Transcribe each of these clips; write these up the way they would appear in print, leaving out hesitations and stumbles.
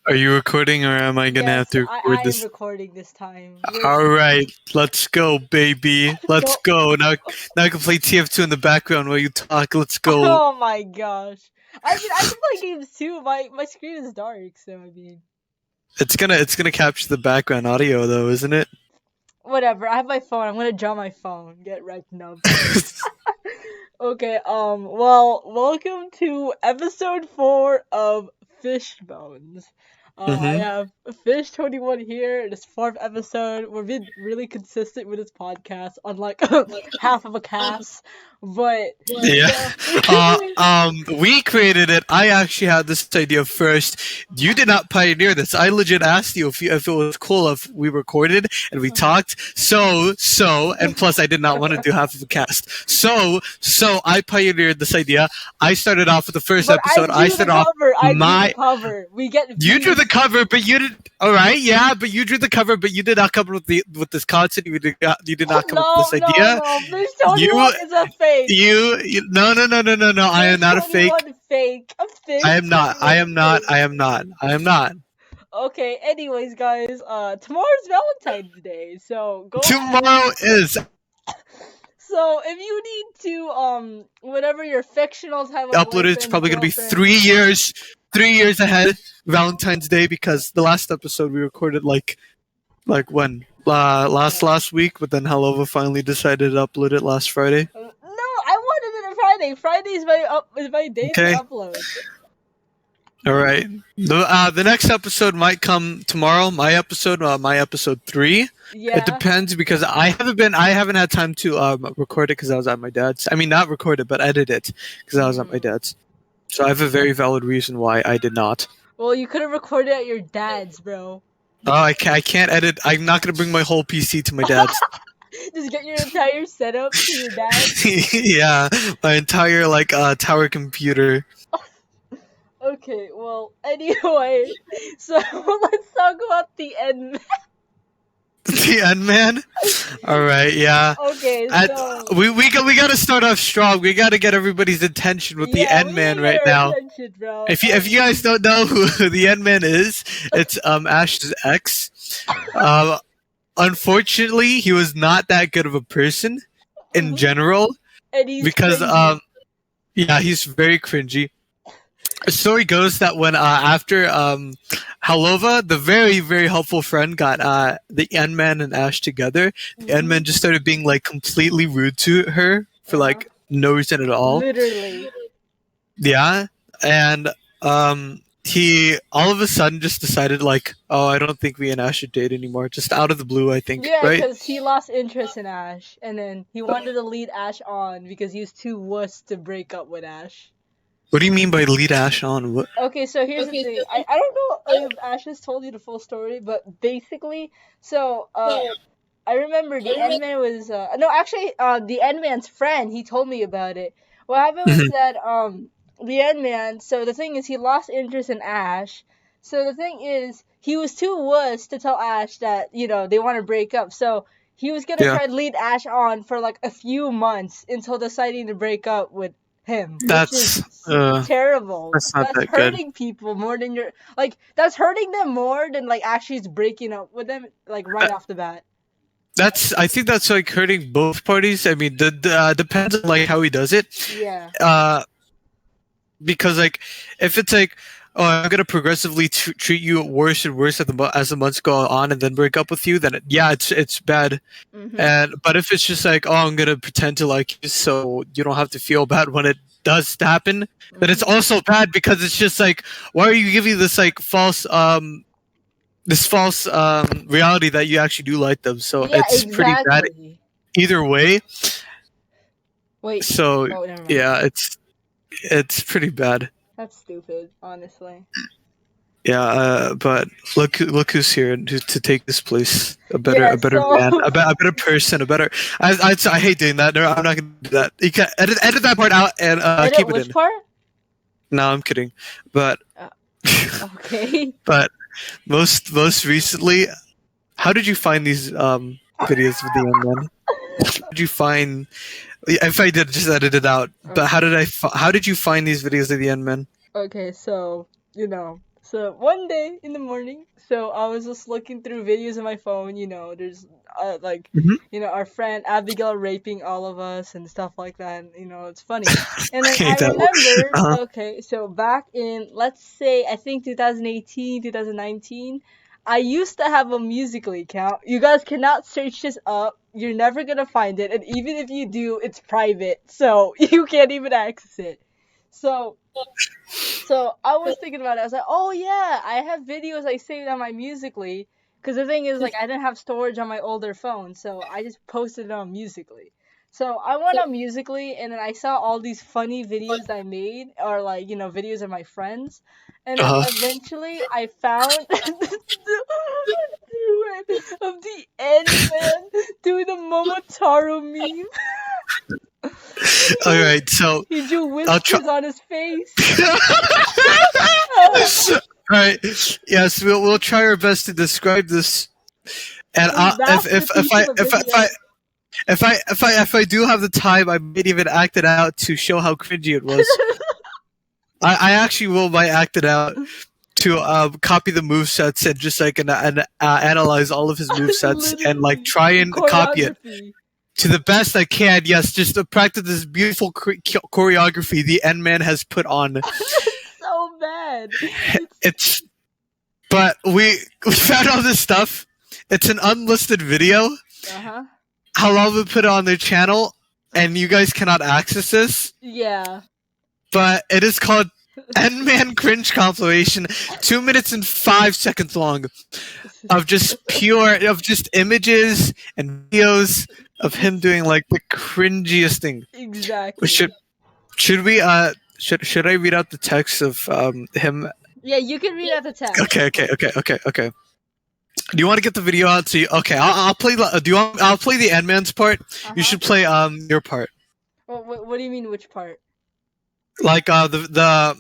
Are you recording or am I gonna have Yes, to record I'm this? recording this time. Alright, let's go, baby. Let's go. Now I can play TF2 in the background while you talk. Let's go. Oh my gosh. I mean, I can play games too. My screen is dark, so I mean, It's gonna capture the background audio though, isn't it? whatever. I have my phone. I'm gonna draw my phone. Get right now. Okay. Well, welcome to episode 4 of Fishbones. I have Fish21 here. It is 4th episode. We've been really consistent with this podcast, unlike half of a cast. But Yeah. We created it. I actually had this idea first. You did not pioneer this. I legit asked you if it was cool if we recorded and we talked. So, and plus I did not want to do half of a cast. So I pioneered this idea. I started off with the first episode. I started off the cover. We get You drew the cover, but you did. All right, yeah, but you drew the cover, but you did not come up with this concept. You did not come up with this idea. No, Fish21 is a fake. No. I am not a fake. Fake. I am not. Okay. Anyways, guys, tomorrow's Valentine's Day, so go. Tomorrow is. So if you need to whatever your fictionals have uploaded, it's probably gonna be 3 years. 3 years ahead, Valentine's Day, because the last episode we recorded like when last week, but then Hellova finally decided to upload it last Friday. No, I wanted it on Friday. Friday's my day to upload. All right. The next episode might come tomorrow. My episode 3. Yeah. It depends because I haven't had time to record it because I was at my dad's. I mean, not record it, but edit it because I was at my dad's. So I have a very valid reason why I did not. Well, you could have recorded at your dad's, bro. Oh, I can't edit. I'm not gonna bring my whole PC to my dad's. Just get your entire setup to your dad's. Yeah, my entire tower computer. Okay, well, anyway, so let's talk about the end. The end man. All right, yeah. Okay, so we gotta start off strong. We gotta get everybody's attention with the end man right now. Bro. If you guys don't know who the end man is, it's Ash's ex. Unfortunately, he was not that good of a person in general, and he's because cringy. Yeah, he's very cringy. The story goes that when after Hellova, the very, very helpful friend, got the N-Man and Ash together, the N-Man just started being completely rude to her for no reason at all. Literally. Yeah, and he all of a sudden just decided oh, I don't think me and Ash should date anymore. Just out of the blue, I think. Yeah, right? because he lost interest in Ash, and then he wanted to lead Ash on because he was too wuss to break up with Ash. What do you mean by lead Ash on? What? Okay, so here's the thing. I don't know if Ash has told you the full story, but basically, so I remember the N-Man was the N-Man's friend. He told me about it. What happened was that the N-Man. So the thing is, he lost interest in Ash. So the thing is, he was too wuss to tell Ash that they want to break up. So he was gonna try to lead Ash on for a few months until deciding to break up with him. That's terrible. That's not that hurting people more than that's hurting them more than actually breaking up with them right off the bat. I think that's hurting both parties. I mean, depends on how he does it. Yeah. Because if it's oh, I'm gonna progressively treat you worse and worse as the months go on, and then break up with you, then it's bad. But if it's just oh, I'm gonna pretend to like you so you don't have to feel bad when it does happen, then it's also bad because it's just why are you giving this false reality that you actually do like them? So it's pretty bad either way. Wait. So yeah, it's pretty bad. That's stupid, honestly. Yeah, but look who's here to take this place. A better man, a better person, a better. I hate doing that. No, I'm not gonna do that. You can edit that part out and keep it in. Which part? No, I'm kidding. But okay. But most recently, how did you find these videos with the young man? How did you find? If I did, just edit it out. But how did you find these videos of the end man? Okay, so So one day in the morning, so I was just looking through videos on my phone. There's like, Mhm. our friend Abigail raping all of us and stuff like that. And, it's funny. And then Okay, I that. remembered. Uh-huh. Okay, so back in, let's say, I think 2018, 2019, I used to have a Musical.ly account. You guys cannot search this up. You're never gonna find it, and even if you do, it's private, so you can't even access it. So I was thinking about it. I was like, oh yeah, I have videos I saved on my Musical.ly. Because the thing is, like, I didn't have storage on my older phone, so I just posted it on Musical.ly. So I went on Musical.ly, and then I saw all these funny videos I made, or like, videos of my friends. And then Uh-huh. eventually I found the duet of the N-Man doing the Momotaro meme. All right, so He drew I'll try. whiskers on his face. All right. Yes, we'll try our best to describe this. And Masterpiece of a video. if I do have the time, I might even act it out to show how cringy it was. I actually will might act it out to copy the move sets and just like and analyze all of his move sets and like Literally. try The and copy it choreography. to the best I can. Yes, just to practice this beautiful choreography the N Man has put on. So bad. It's but we found all this stuff. It's an unlisted video. Uh-huh. How long we put it on their channel, and you guys cannot access this. Yeah. But it is called N-Man Cringe Compilation, 2 minutes and 5 seconds long, of just images and videos of him doing like the cringiest thing. Exactly. Should we should I read out the text of him? Yeah, you can read out the text. Okay. Do you want to get the video out? So I'll play. I'll play the N-Man's part. Uh-huh. You should play your part. What do you mean, which part? Like the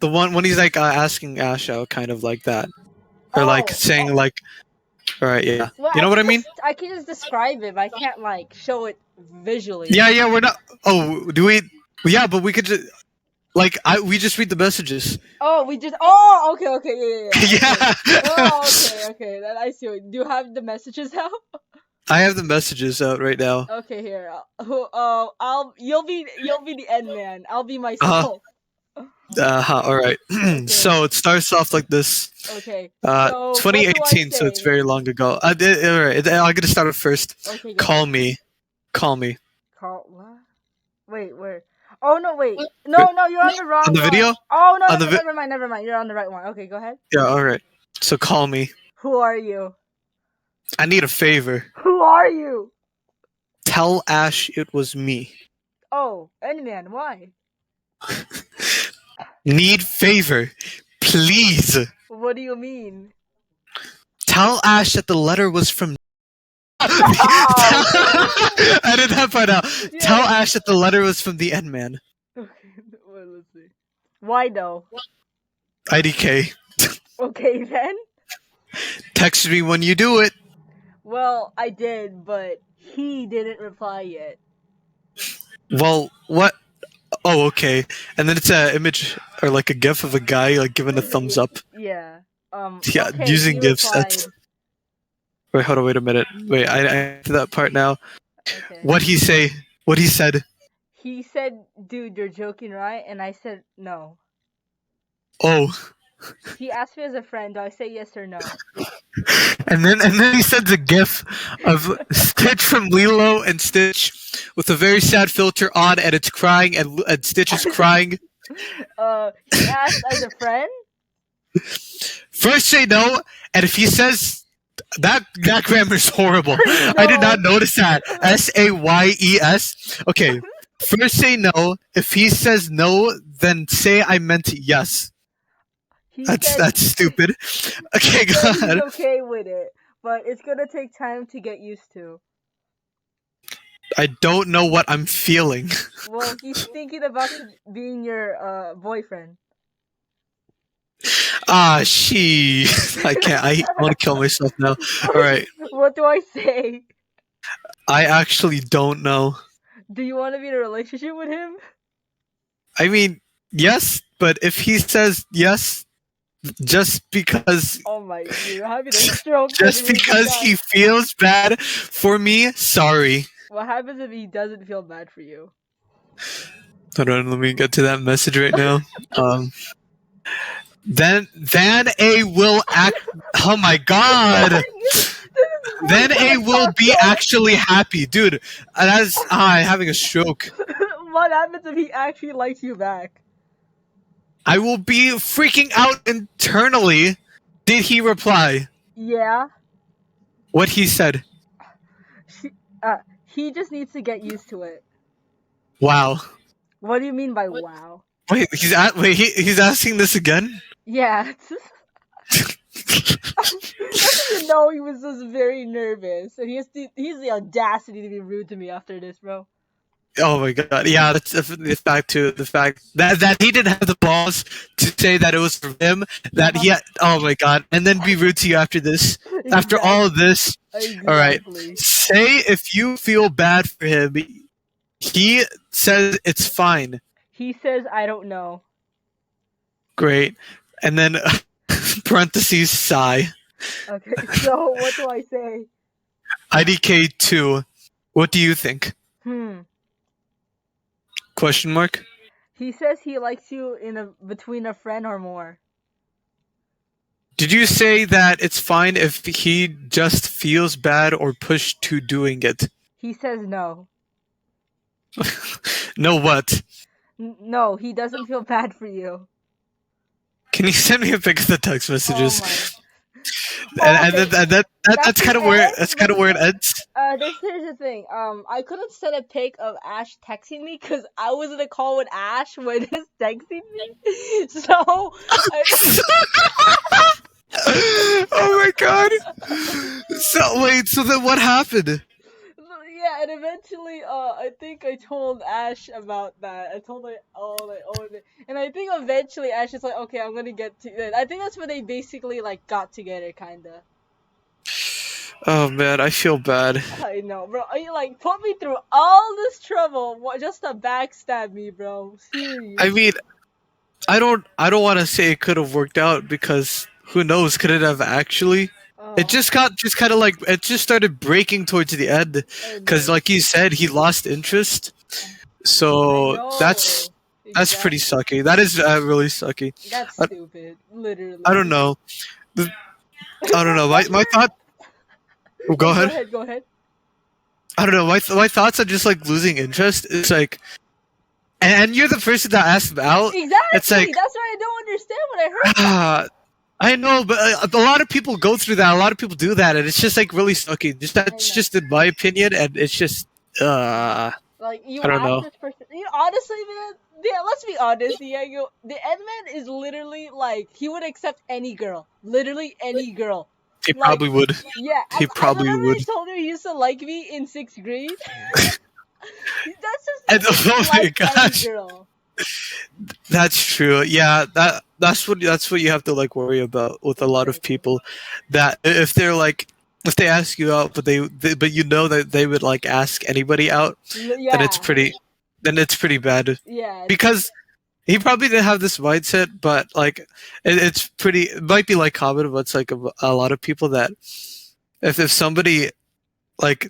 one when he's like asking Ash out, kind of like that, or like saying like, all right, yeah, Well, you know what I mean? I can just describe it, but I can't like show it visually. Yeah, we're not. Oh, do we? Yeah, but we could just we just read the messages. Oh, we just. Oh, okay, yeah. Yeah. Oh, okay. Then I see. Do you have the messages out? I have the messages out right now. Okay, here. You'll be the N-Man. I'll be myself. All right. So it starts off like this. Okay. 2018. So it's very long ago. All right. I'm gonna start it first. Okay. Call me. Call what? Wait, where? Oh no, wait. No, you're on the wrong on the one. video. Oh no, never mind. You're on the right one. Okay, go ahead. Yeah. All right. So call me. Who are you? I need a favor. Who are you? Tell Ash it was me. Oh, N-Man, why? Need favor. Please. What do you mean? Tell Ash that the letter was from I did that part out. Yeah. Tell Ash that the letter was from the N-Man. Okay, well, let's see. Why though? IDK. Okay then. Text me when you do it. Well, I did, but he didn't reply yet. Well, what? Oh, okay. And then it's an image or like a GIF of a guy like giving a thumbs up. Yeah. Yeah, okay, using GIFs. That's. Wait, hold on. Wait a minute. Wait, I to that part now. Okay. What'd he say? What he said? He said, "Dude, you're joking, right?" And I said, "No." Oh. He asked me as a friend, do I say yes or no? And then he sends a GIF of Stitch from Lilo and Stitch with a very sad filter on, and it's crying, and Stitch is crying. He asked as a friend? First say no, and if he says that grammar's horrible. No. I did not notice that. SAYES. Okay. First say no. If he says no, then say I meant yes. That's stupid. Okay, go ahead. He's okay with it, but it's gonna take time to get used to. I don't know what I'm feeling. Well, he's thinking about being your boyfriend. I can't. I want to kill myself now. All right. What do I say? I actually don't know. Do you want to be in a relationship with him? I mean, yes, but if he says yes, just because Oh my, you're having a stroke. just because he feels bad for me. Sorry. What happens if he doesn't feel bad for you? Hold on, let me get to that message right now. Then A will act. Oh my god. Then A will be actually happy, dude. That's having a stroke. What happens if he actually likes you back? I will be freaking out internally. Did he reply? Yeah. What he said? He just needs to get used to it. Wow. What do you mean by wow? Wait, he's asking this again? Yeah. You know, he was just very nervous, and he's the audacity to be rude to me after this, bro. Oh my god! Yeah, that's the fact that he didn't have the balls to say that it was for him. That he had. Oh my god! And then be rude to you after this. Exactly. After all of this. Exactly. All right. Say if you feel bad for him. He says it's fine. He says I don't know. Great. And then parentheses sigh. Okay, so what do I say? IDK2. What do you think? Question mark? He says he likes you between a friend or more. Did you say that it's fine if he just feels bad or pushed to doing it? He says no. No what? No, he doesn't feel bad for you. Can you send me a pic of the text messages? That's kind of where it ends. Here's the thing. I couldn't send a pic of Ash texting me because I was in a call with Ash when he's texting me. So. Oh my god. So then what happened? Yeah, and eventually, I think I told Ash about that. I told her, and I think eventually Ash is like, okay, I'm gonna get to it. I think that's when they basically like got together, kinda. Oh man, I feel bad. I know, bro. You like put me through all this trouble just to backstab me, bro. Seriously. I mean, I don't want to say it could have worked out because who knows? Could it have actually? It just kind of like it just started breaking towards the end because, like you said, he lost interest. So that's pretty sucky. That is really sucky. That's stupid, literally. I don't know. I don't know. My thought. Oh, go ahead. Go ahead. I don't know. My thoughts are just like losing interest. It's like, and you're the person that asked him out. Exactly. It's like that's why I don't understand when I heard that. I know, but a lot of people go through that. A lot of people do that, and it's just like really sucky. That's just in my opinion, and it's just like you. I don't know. This person, honestly, man. Yeah, let's be honest. Diego, the Edman is literally like he would accept any girl, literally any girl. He probably would. Yeah, he probably would. I told you he used to like me in 6th grade. That's just oh my gosh. That's true. Yeah, that's what you have to like worry about with a lot of people. That if they ask you out, but you know that they would like ask anybody out, then it's pretty bad. Yeah. Because he probably didn't have this mindset, but like it might be like common, but it's like a lot of people that if somebody like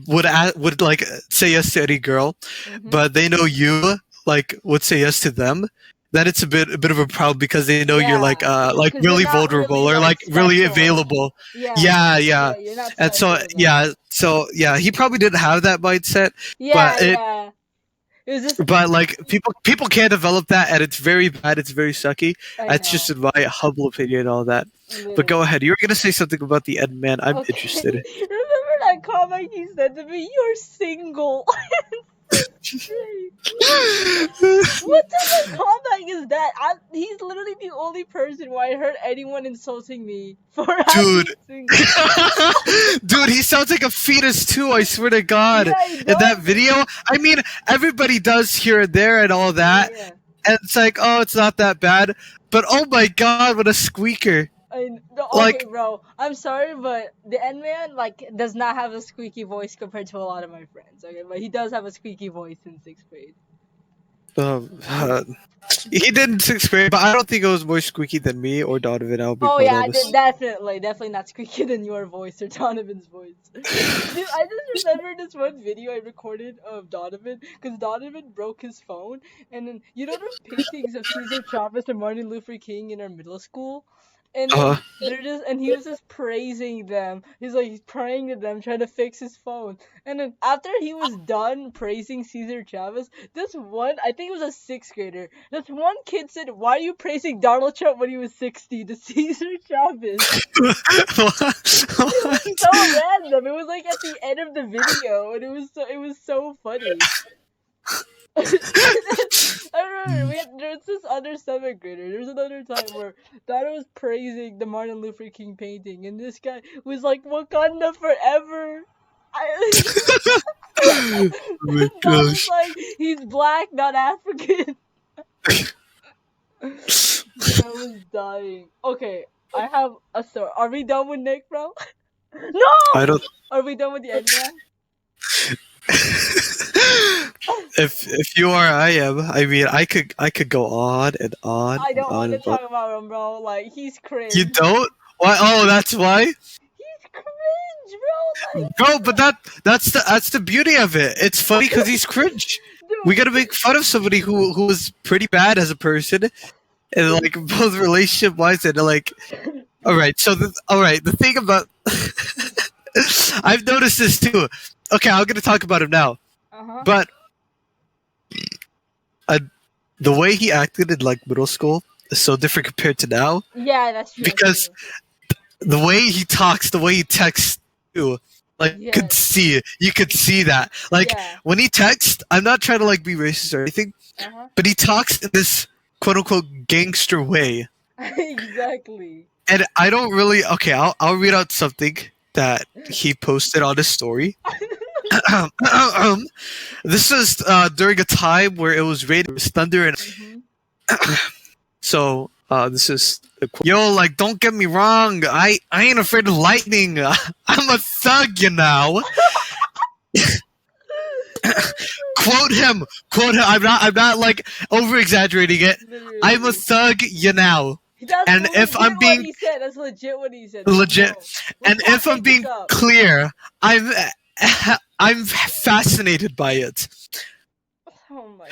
would like say yes to any girl, but they know you like would say yes to them, then it's a bit of a problem because they know you're like really vulnerable or like really available. Yeah. And so he probably didn't have that mindset. But like people can't develop that, and it's very bad. It's very sucky. That's just in my humble opinion, all that. Literally. But go ahead. You were gonna say something about the end man. I'm interested. Remember that comment he said to me? You're single. What type of comeback is that? He's literally the only person who I heard anyone insulting me for having single. Dude, he sounds like a fetus too, I swear to God. In that video, I mean, everybody does here and there and all that. Yeah. And it's like, oh, it's not that bad. But oh my God, what a squeaker. Okay, bro. I'm sorry, but the N-Man like does not have a squeaky voice compared to a lot of my friends. Okay, but he does have a squeaky voice in 6th grade. He did in 6th grade, but I don't think it was more squeaky than me or Donovan. I'll be Oh quite yeah, honest. definitely not squeaky than your voice or Donovan's voice. Dude, I just remember this one video I recorded of Donovan, because Donovan broke his phone, and then you know those paintings of Cesar Chavez and Martin Luther King in our middle school, and then he was just praising them. He's praying to them, trying to fix his phone, and then after he was done praising Cesar Chavez, this one, I think it was a 6th grader, this one kid said, "Why are you praising Donald Trump when he was 60 to Cesar Chavez?" It was so random. It was like at the end of the video, and it was so funny. I remember there was this other 7th grader. There was another time where Donna was praising the Martin Luther King painting, and this guy was like, "Wakanda forever." Oh my Donna's gosh. like, "He's black, not African." I was dying. Okay, I have a story. Are we done with Nick, bro? No! I don't. Are we done with the end man? If you are, I am. I mean, I could go on and on. I don't and on want to and on. talk about him, bro. Like, he's cringe. You don't? Why? Oh, that's why. He's cringe, bro. Like, Bro, but that's the beauty of it. It's funny because he's cringe. dude, We gotta make fun of somebody who was pretty bad as a person, and like both relationship wise and like. All right, so the thing about I've noticed this too. Okay, I'm gonna talk about him now, uh-huh. but the way he acted in like middle school is so different compared to now. Yeah, that's true. Because the way he talks, the way he texts too, like Yeah. you could see that. Like Yeah. when he texts, I'm not trying to like be racist or anything, Uh-huh. but he talks in this quote unquote gangster way. Exactly. And I don't really okay, I'll read out something that he posted on his story. This is during a time where it was raining, it was thunder, and so this is a quote. Yo, like, don't get me wrong, I ain't afraid of lightning. I'm a thug, you know. Quote him. I'm not like over exaggerating it. Literally. I'm a thug, you know. That's and legit if I'm being- what he said. That's legit what he said. Legit. No. And Let's if I'm not being make this up. clear, I'm fascinated by it. Oh my.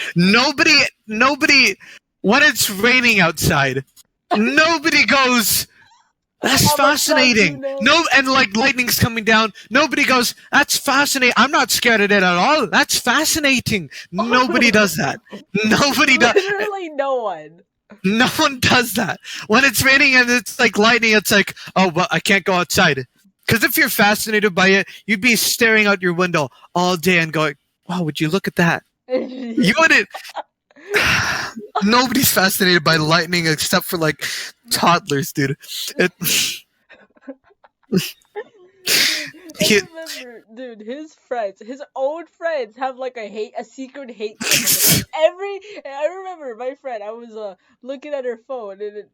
Nobody when it's raining outside, nobody goes, that's I'm a thug, fascinating. you know. No, and like lightning's coming down, nobody goes, that's fascinating. I'm not scared of it at all. That's fascinating. Nobody does that. Nobody does. Literally no one. No one does that. When it's raining and it's like lightning, it's like, oh, but I can't go outside. Because if you're fascinated by it, you'd be staring out your window all day and going, wow, would you look at that? You wouldn't. Nobody's fascinated by lightning except for like toddlers, dude. It, I remember, dude, his own friends have like a secret hate club. I remember my friend, I was looking at her phone, and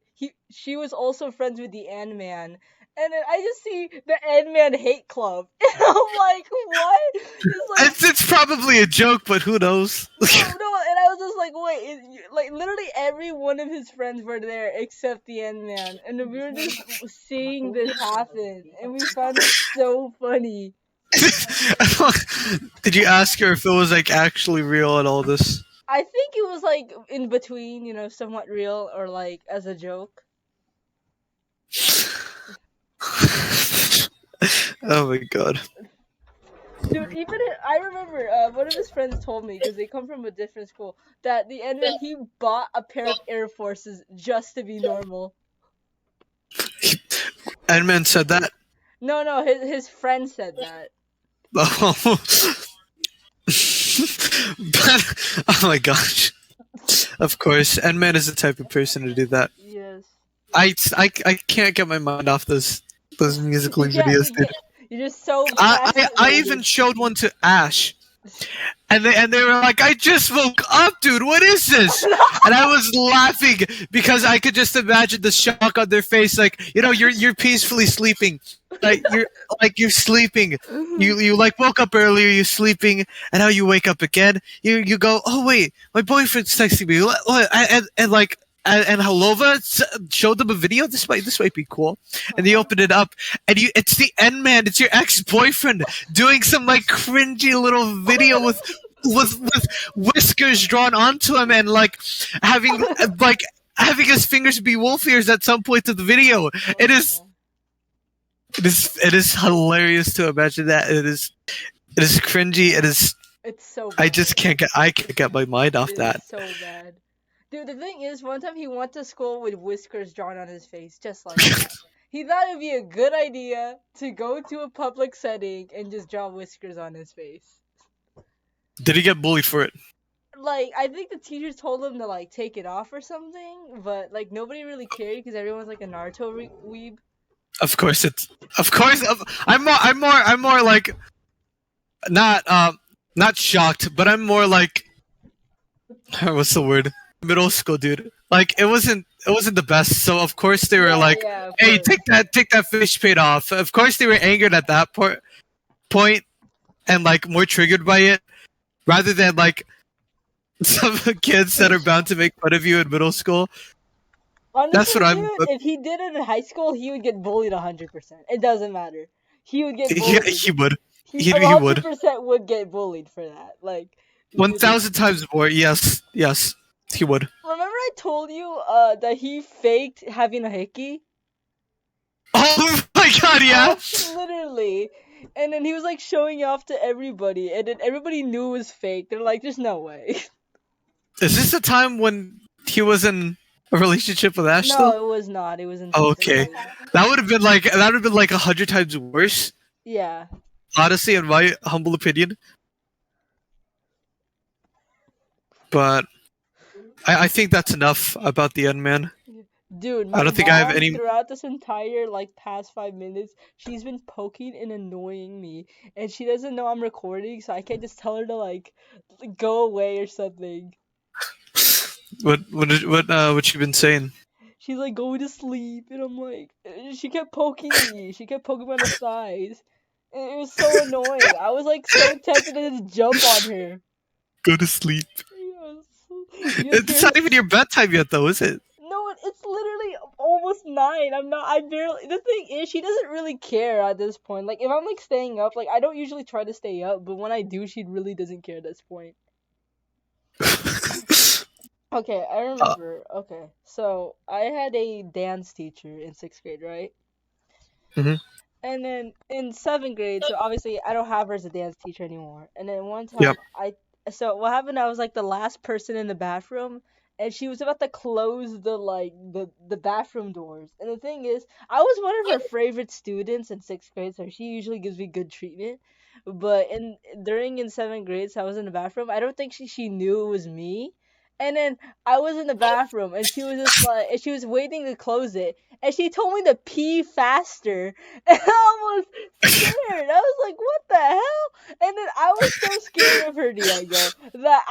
she was also friends with the Ant-Man. And then I just see the Ant-Man hate club. And I'm like, what? it's probably a joke, but who knows? No, and I was just like, wait, like literally every one of his friends were there except the Ant-Man, and we were just seeing this happen, and we found it so funny. Did you ask her if it was like actually real and all this? I think it was like in between, somewhat real or like as a joke. Oh my god. Dude, I remember one of his friends told me, because they come from a different school, that the Ant-Man, he bought a pair of Air Forces just to be normal. Ant-Man said that? No, his friend said that. Oh. But, oh my gosh. Of course, Ant-Man is the type of person to do that. Yes. I can't get my mind off those musical videos, dude. You're just so I even showed one to Ash, and they were like, I just woke up, dude. What is this? And I was laughing because I could just imagine the shock on their face. Like, you're peacefully sleeping, you're sleeping. You like woke up earlier. You're sleeping, and now you wake up again. You go, oh wait, my boyfriend's texting me. What? And Halova showed them a video. This might be cool. And they opened it up, and it's the N man. It's your ex boyfriend doing some like cringy little video with whiskers drawn onto him, and like having his fingers be wolf ears at some point of the video. It is hilarious to imagine that. It is cringy. It's so bad. I can't get my mind off that. So bad. Dude, the thing is, one time he went to school with whiskers drawn on his face, just like that. He thought it'd be a good idea to go to a public setting and just draw whiskers on his face. Did he get bullied for it? Like, I think the teachers told him to, like, take it off or something, but, like, nobody really cared because everyone's, like, a Naruto weeb. Of course, I'm more like, not shocked, but I'm more like, what's the word? Middle school, dude. Like, it wasn't the best, so of course they were hey, take that fish paint off. Of course they were angered at that point and like more triggered by it, rather than like some kids that are bound to make fun of you in middle school. Honestly, that's what I'm. If he did it in high school, he would get bullied 100%. It doesn't matter. He would get bullied. Yeah, he would. He would. 100% would get bullied for that. Like 1,000 times more. Yes, he would. Remember I told you that he faked having a hickey? Oh my god, yeah. Literally. And then he was like showing off to everybody, and then everybody knew it was fake. They're like, "There's no way." Is this the time when he was in a relationship with Ash? No, it was not. It was in. Oh, okay, that would have been like 100 times worse. Yeah. Honestly, in my humble opinion. But I think that's enough about the N man. Dude, I don't think I have any. Throughout this entire like past 5 minutes, she's been poking and annoying me, and she doesn't know I'm recording, so I can't just tell her to like go away or something. What you been saying? She's like, go to sleep, and I'm like, she kept poking me. She kept poking me on the thighs, and it was so annoying. I was like so tempted to just jump on her. Go to sleep. Yes. It's not even your bedtime yet, though, is it? No, it's literally almost 9. I barely. The thing is, she doesn't really care at this point. Like, if I'm like staying up, like I don't usually try to stay up, but when I do, she really doesn't care at this point. Okay, I remember. Okay, so I had a dance teacher in 6th grade, right? Mhm. And then in 7th grade, so obviously I don't have her as a dance teacher anymore. And then one time, so what happened? I was like the last person in the bathroom, and she was about to close the bathroom doors. And the thing is, I was one of her favorite students in 6th grade, so she usually gives me good treatment. But in 7th grade, so I was in the bathroom. I don't think she knew it was me. And then I was in the bathroom, and she was just like, and she was waiting to close it, and she told me to pee faster, and I was scared. I was like, what the hell? And then I was so scared of her, Diego, that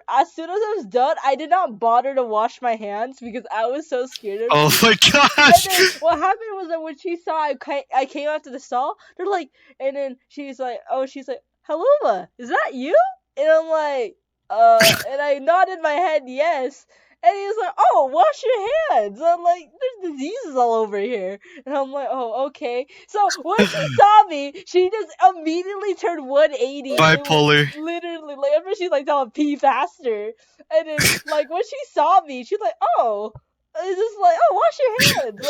as soon as I was done, I did not bother to wash my hands because I was so scared of her. Oh my gosh! And then what happened was that when she saw I came out to the stall, they're like, and then she's like, Haluma, is that you? And I'm like, and I nodded my head yes. And he was like, oh, wash your hands. And I'm like, there's diseases all over here. And I'm like, oh, okay. So when she saw me, she just immediately turned 180. Bipolar. Literally, like, after she's like, tell him pee faster. And then, like, when she saw me, she's like, oh. It's just like, oh, wash your hands.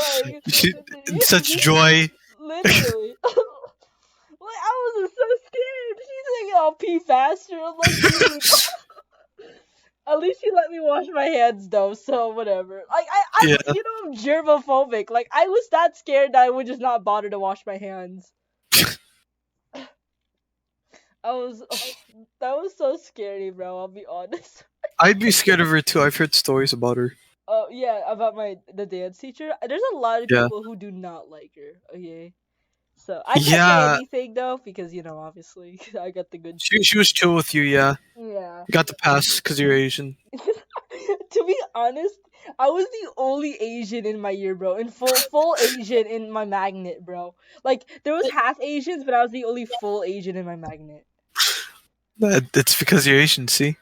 Like, such joy. Literally. Like, I was so scared. She's like, oh, pee faster. I'm like, at least she let me wash my hands though, so whatever. Like I'm germophobic. Like I was that scared that I would just not bother to wash my hands. That was so scary, bro. I'll be honest. I'd be scared of her too. I've heard stories about her. Oh yeah, about the dance teacher. There's a lot of people who do not like her. Okay. So I can't say Yeah, anything though because obviously I got the good she was chill with you. Yeah, yeah. you got the pass because you're Asian. To be honest, I was the only Asian in my year, bro. And full Asian in my magnet, bro. Like there was half Asians, but I was the only full Asian in my magnet. It's because you're Asian. See.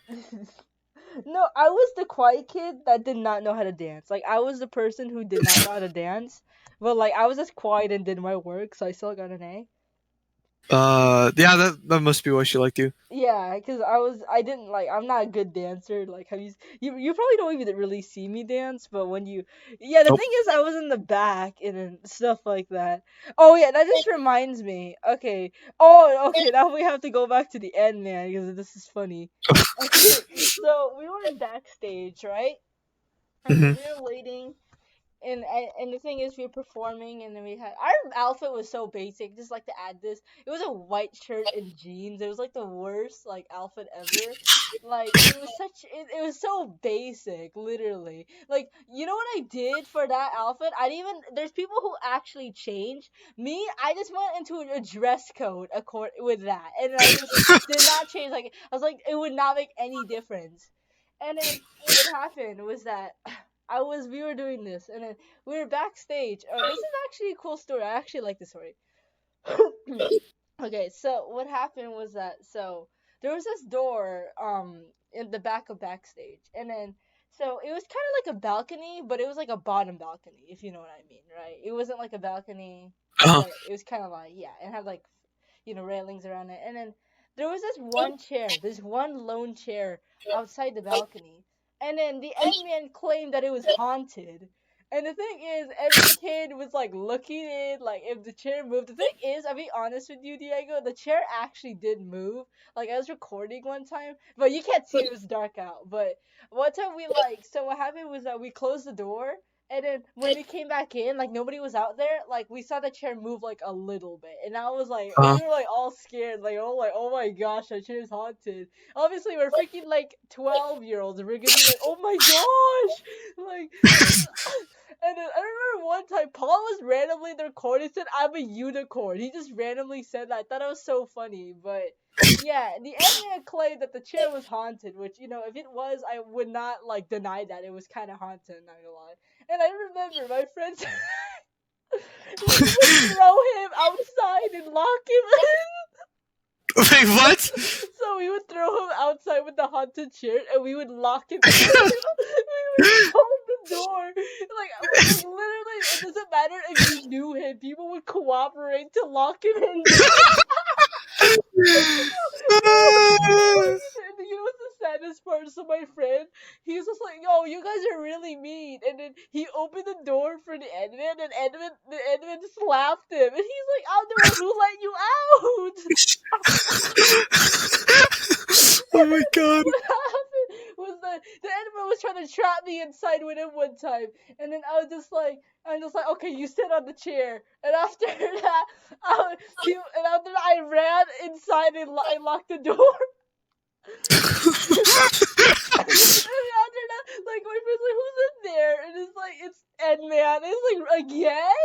No, I was the quiet kid that did not know how to dance. Like I was the person who did not know how to dance, but like I was just quiet and did my work, so I still got an A. Yeah, that must be why she liked you. Yeah, because I didn't like, I'm not a good dancer. Like, you probably don't even really see me dance, but yeah, the Nope. thing is, I was in the back and then stuff like that. Oh, yeah, that just reminds me. Okay. Oh, okay, now we have to go back to the end, man, because this is funny. Okay, so we were in backstage, right? And then Hmm. we were waiting and the thing is, we were performing, and then we had our outfit was so basic. Just like to add this, it was a white shirt and jeans. It was like the worst like outfit ever. Like it was so basic, literally. Like you know what I did for that outfit? I didn't even there's people who actually changed. Me, I just went into a dress code with that, and I just did not change. Like I was like, it would not make any difference. And then what happened was that we were doing this, and then we were backstage. Oh, this is actually a cool story. I actually like this story. Okay, so what happened was that there was this door in the back of backstage, and then so it was kind of like a balcony, but it was like a bottom balcony, if you know what I mean, right? It wasn't like a balcony, Uh-huh. but it was kind of like, yeah, it had like railings around it, and then there was this one lone chair outside the balcony, and then the End Man claimed that it was haunted. And the thing is, every kid was like looking in, like if the chair moved. The thing is, I'll be honest with you, Diego, the chair actually did move. Like I was recording one time, but you can't see it, it was dark out. But one time so what happened was that we closed the door, and then when we came back in, like nobody was out there. Like we saw the chair move like a little bit, and I was like, we Uh-huh. were like all scared, like oh my gosh, that chair is haunted. Obviously, we're freaking like 12-year-olds, and we're gonna be like, oh my gosh, like. And then I remember one time Paul was randomly in the recording said, I'm a unicorn. He just randomly said that. I thought it was so funny. But yeah, the Ant-Man claimed that the chair was haunted, which, if it was, I would not like deny that it was kind of haunted, not gonna lie. And I remember my friends we would throw him outside and lock him in. Wait, what? So we would throw him outside with the haunted chair, and we would lock him in. We would hold the door. Like literally, it doesn't matter if you knew him. People would cooperate to lock him in. You know what's the saddest part? So my friend, he was just like, "Yo, you guys are really mean." And then he opened the door for the Edmund, and the Edmund slapped him, and he's like, "I'm the one who let you out." Oh my god. What happened was that the Edmund was trying to trap me inside with him one time, and then I'm just like, okay, you sit on the chair, and after that, and after that, I ran inside and I locked the door. And after that, like my friend's like, who's in there? And it's like, it's Ed Man. It's like, again?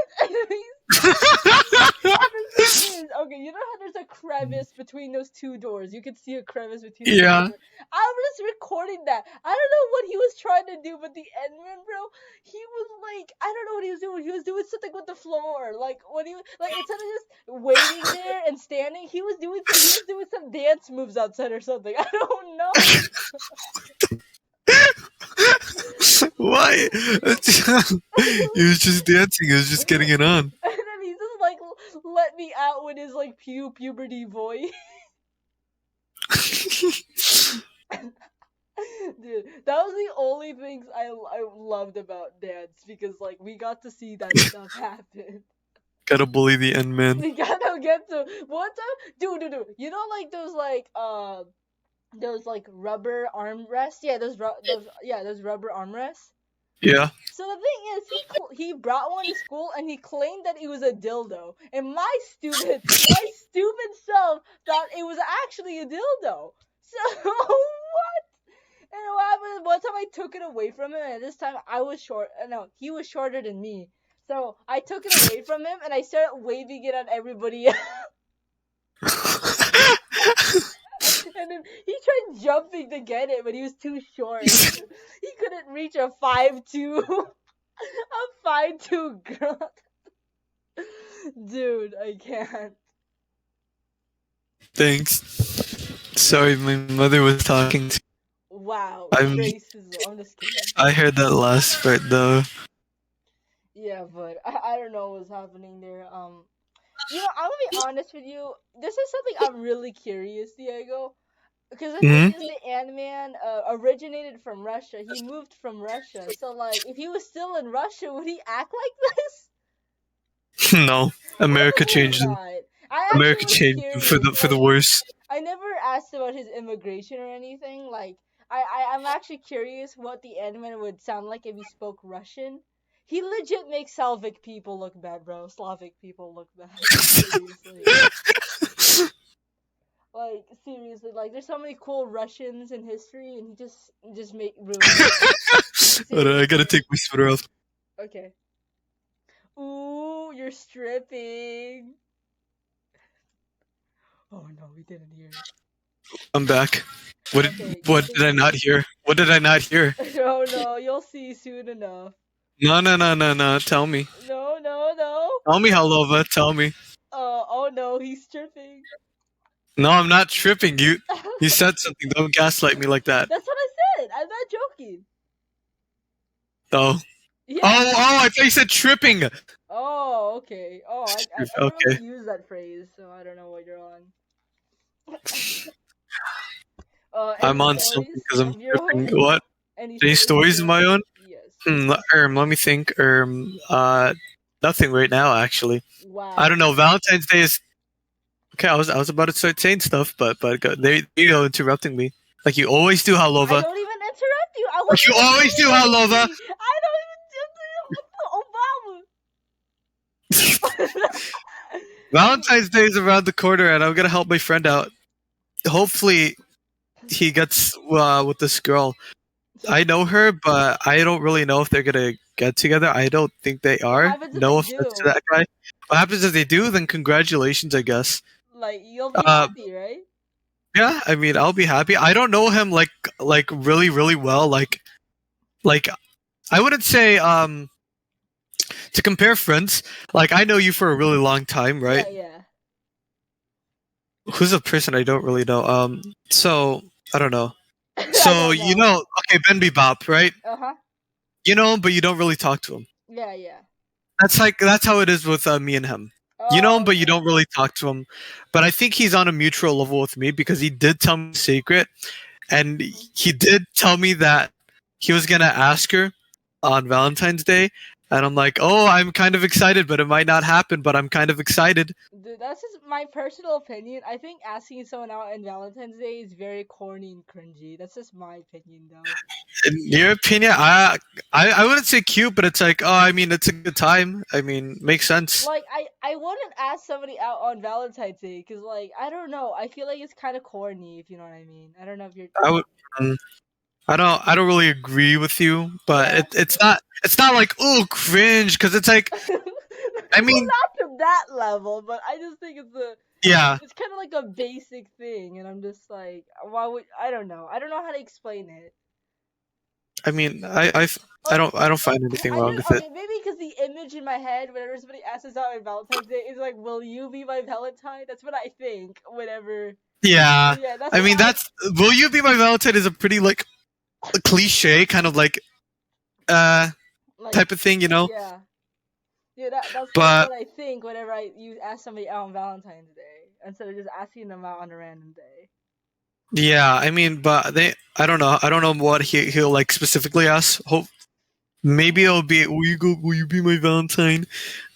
The thing is, okay, you know how there's a crevice between those two doors? You can see a crevice between the two Yeah. doors. I was recording that. I don't know what he was trying to do, but the Endman, bro, he was like, I don't know what he was doing. He was doing something with the floor. Like when like instead of just waiting there and standing, he was doing some dance moves outside or something. I don't know. Why? He was just dancing. He was just getting it on. And then he just like let me out with his like puberty voice. Dude, that was the only things I loved about dance because like we got to see that stuff happen. Gotta bully the end man. We gotta get to one time, dude. You know like those like rubber armrests. Yeah, those rubber armrests. Yeah. So the thing is, he brought one to school and he claimed that it was a dildo, and my stupid self thought it was actually a dildo. So what? And what happened? One time I took it away from him, and this time I was short. No, he was shorter than me. So I took it away from him and I started waving it at everybody else. And then he tried jumping to get it, but he was too short. He couldn't reach a 5'2", a 5'2" girl. Dude, I can't. Thanks. Sorry, my mother was talking to. Wow, I'm- racism. I'm just kidding. I heard that last part though. Yeah, but I don't know what's happening there. You know, I'm gonna be honest with you. This is something I'm really curious, Diego. Because the thing is, the Ant-Man originated from Russia. He moved from Russia. So, like, if he was still in Russia, would he act like this? No, America Probably changed him. not. I actually America was changed him for curious, the like, worse. I never asked about his immigration or anything. Like, I'm actually curious what the Ant-Man would sound like if he spoke Russian. He legit makes Slavic people look bad, bro. Slavic people look bad. Seriously. Like, seriously, like, there's so many cool Russians in history, and he just make ruin it. Hold on, I gotta take my sweater off. Okay. Ooh, you're stripping. Oh no, we didn't hear it. I'm back. What Okay, what did I not hear? What did I not hear? Oh no, you'll see soon enough. No. Tell me. No. Tell me, Halova. Tell me. Oh no, he's stripping. No, I'm not tripping. You said something. Don't gaslight me like that. That's what I said. I'm not joking. Oh. Yeah. Oh, I thought you said tripping. Oh, okay. Oh, I don't Okay. really use that phrase, so I don't know what you're on. I'm any on something stories because I'm of your tripping. own? What? Any stories of my own? Yes. Let me think. Nothing right now, actually. Wow. I don't know. Valentine's Day is okay. I was about to start saying stuff, but they interrupting me like you always do, I Halova. don't even interrupt you. I But you always do, Halova. I don't even do Obama. Valentine's Day is around the corner, and I'm gonna help my friend out. Hopefully, he gets with this girl. I know her, but I don't really know if they're gonna get together. I don't think they are. happens if No they offense to do? that guy. What happens if they do? Then congratulations, I guess. Like, you'll be happy, right? Yeah, I mean, I'll be happy. I don't know him like really really well. Like I wouldn't say to compare friends. Like I know you for a really long time, right? Yeah. Who's a person I don't really know? So I don't know. I So don't you know, okay, Ben Bebop, right? Uh-huh. You know him, but you don't really talk to him. Yeah. That's how it is with me and him. You know him, but you okay. don't really talk to him. But I think he's on a mutual level with me because he did tell me a secret, and he did tell me that he was gonna ask her on Valentine's Day, and I'm like, oh, I'm kind of excited, but it might not happen. But I'm kind of excited. Dude, that's just my personal opinion. I think asking someone out on Valentine's Day is very corny and cringy. That's just my opinion, though. In your opinion, I wouldn't say cute, but it's like, oh, I mean, it's a good time. I mean, makes sense. Like, I wouldn't ask somebody out on Valentine's Day because, like, I don't know. I feel like it's kind of corny, if you know what I mean. I don't know if you're. I would. I don't really agree with you, but Yeah. it's not like oh cringe because it's like I mean Well, not to that level, but I just think yeah. it's kind of like a basic thing, and I'm just like, why would I don't know how to explain it. I mean I don't find anything wrong with it. Okay, maybe because the image in my head whenever somebody asks us out on Valentine's Day is like, "Will you be my Valentine?" That's what I think. Whenever. Yeah, Yeah. That's I what mean that's will you be my Valentine is a pretty like a cliche kind of like like, type of thing, you know. Yeah. Yeah, that's But what I think whenever you ask somebody out on Valentine's Day instead of just asking them out on a random day. yeah, I mean, but I don't know what he'll like specifically ask. Hope maybe it'll be will you be my Valentine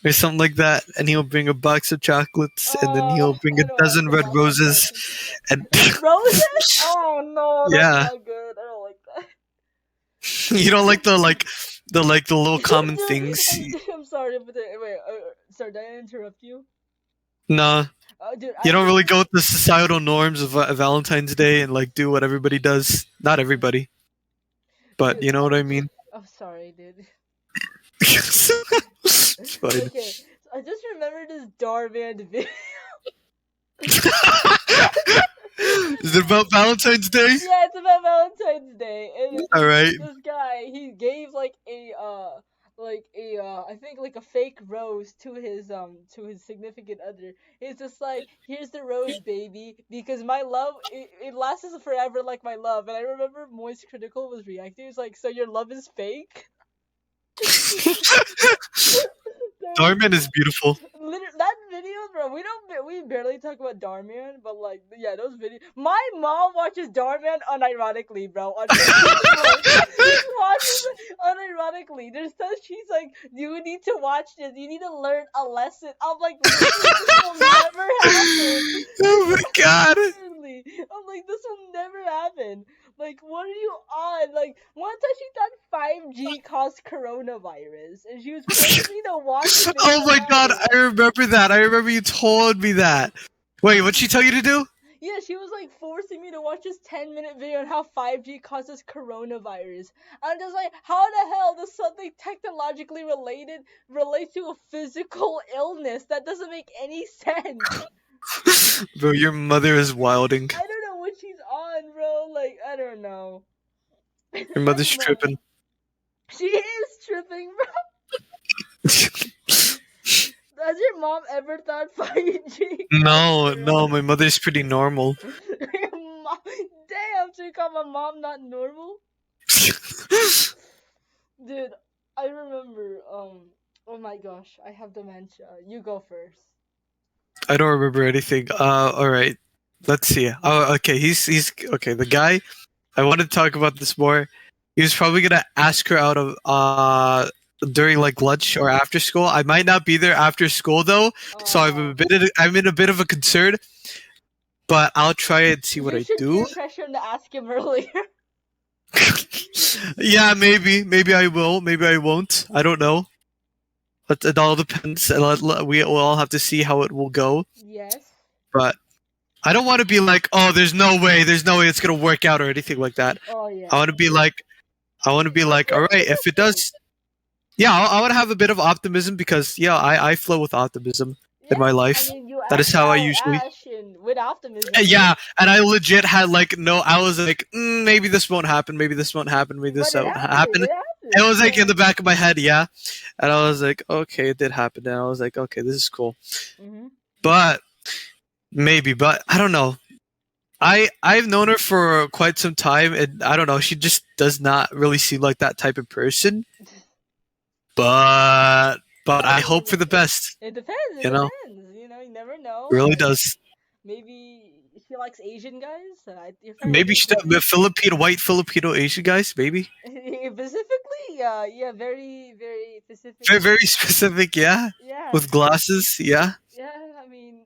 or something like that, and he'll bring a box of chocolates, and then he'll bring I a don't dozen like the red box of roses, chocolates. and Roses? Oh no, that's Yeah. not good. I don't like that. you don't like the little common Dude, things. I'm sorry, but wait, sorry, did I interrupt you? Nah, Dude, you don't really go with the societal norms of Valentine's Day and like do what everybody does. Not everybody, but Dude, you know what I mean. I'm sorry, dude. fine. Okay, so I just remember this Darman video. Is it about Valentine's Day? Yeah, it's about Valentine's Day, and All right. this guy, he gave like a I think like a fake rose to his significant other. It's just like, here's the rose, baby, because my love, it lasts forever like my love. And I remember Moist Critical was reacting. It's like, so your love is fake? Darman is beautiful. That video, bro. We barely talk about Darman, but like, yeah, those videos. My mom watches Darman unironically, bro. On she watches it unironically. There's stuff she's like, you need to watch this. You need to learn a lesson. I'm like, this will never happen. Oh my god. Literally. I'm like, this will never happen. Like, what are you on? Like, one time she thought 5G caused coronavirus, and she was forcing me to watch it. Oh my god, I remember that. I remember you told me that. Wait, what'd she tell you to do? Yeah, she was like forcing me to watch this 10-minute video on how 5G causes coronavirus. I'm just like, how the hell does something technologically related relate to a physical illness? That doesn't make any sense. Bro, your mother is wilding. I don't know what she's on, bro. Like, I don't know. Your mother's tripping. She is tripping, bro. Has your mom ever thought 5G? No, my mother's pretty normal. Damn, so you call my mom not normal? Dude, I remember, oh my gosh, I have dementia. You go first. I don't remember anything. Alright. Let's see. Oh, okay, he's okay, the guy, I wanted to talk about this more. He was probably gonna ask her out of during like lunch or after school. I might not be there after school though, so I'm in a bit of a concern. But I'll try and see what I do. You should pressure him to ask him earlier. Yeah, maybe I will, maybe I won't. I don't know. But it all depends, and we will all have to see how it will go. Yes. But I don't want to be like, oh, there's no way it's gonna work out or anything like that. Oh yeah. I want to be like, all right, if it does, yeah, I want to have a bit of optimism because yeah, I flow with optimism in my life. I mean, that is how I usually. With optimism. Yeah, and I legit had like I was like, maybe this won't happen, maybe this won't happen, maybe this won't happen. It was like in the back of my head, yeah, and I was like, okay, it did happen, and I was like, okay, this is cool, but I don't know. I've known her for quite some time, and I don't know. She just does not really seem like that type of person. But I hope for the best. It depends. You you never know. It really does. Maybe she likes Asian guys. Maybe white Filipino Asian guys. Maybe. Specifically, yeah, very, very specific. Very, very specific, yeah. Yeah. With glasses, yeah. Yeah, I mean,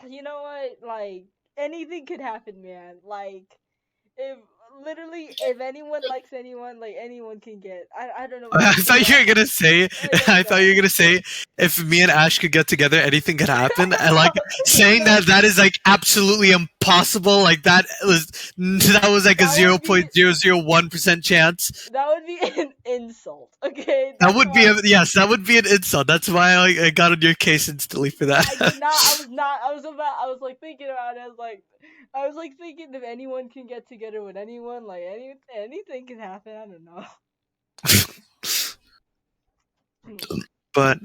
you know what? Like, anything could happen, man. Like, if anyone likes anyone, like, anyone can get. I don't know. I thought you were gonna say. I thought you were gonna say if me and Ash could get together, anything could happen. And like saying that is like absolutely impossible. Like that was like a 0.001% chance. That would be an insult. Okay. That would be an insult. That's why I got on your case instantly for that. I was like thinking about it. I was like thinking if anyone can get together with anyone, like anything can happen. I don't know. But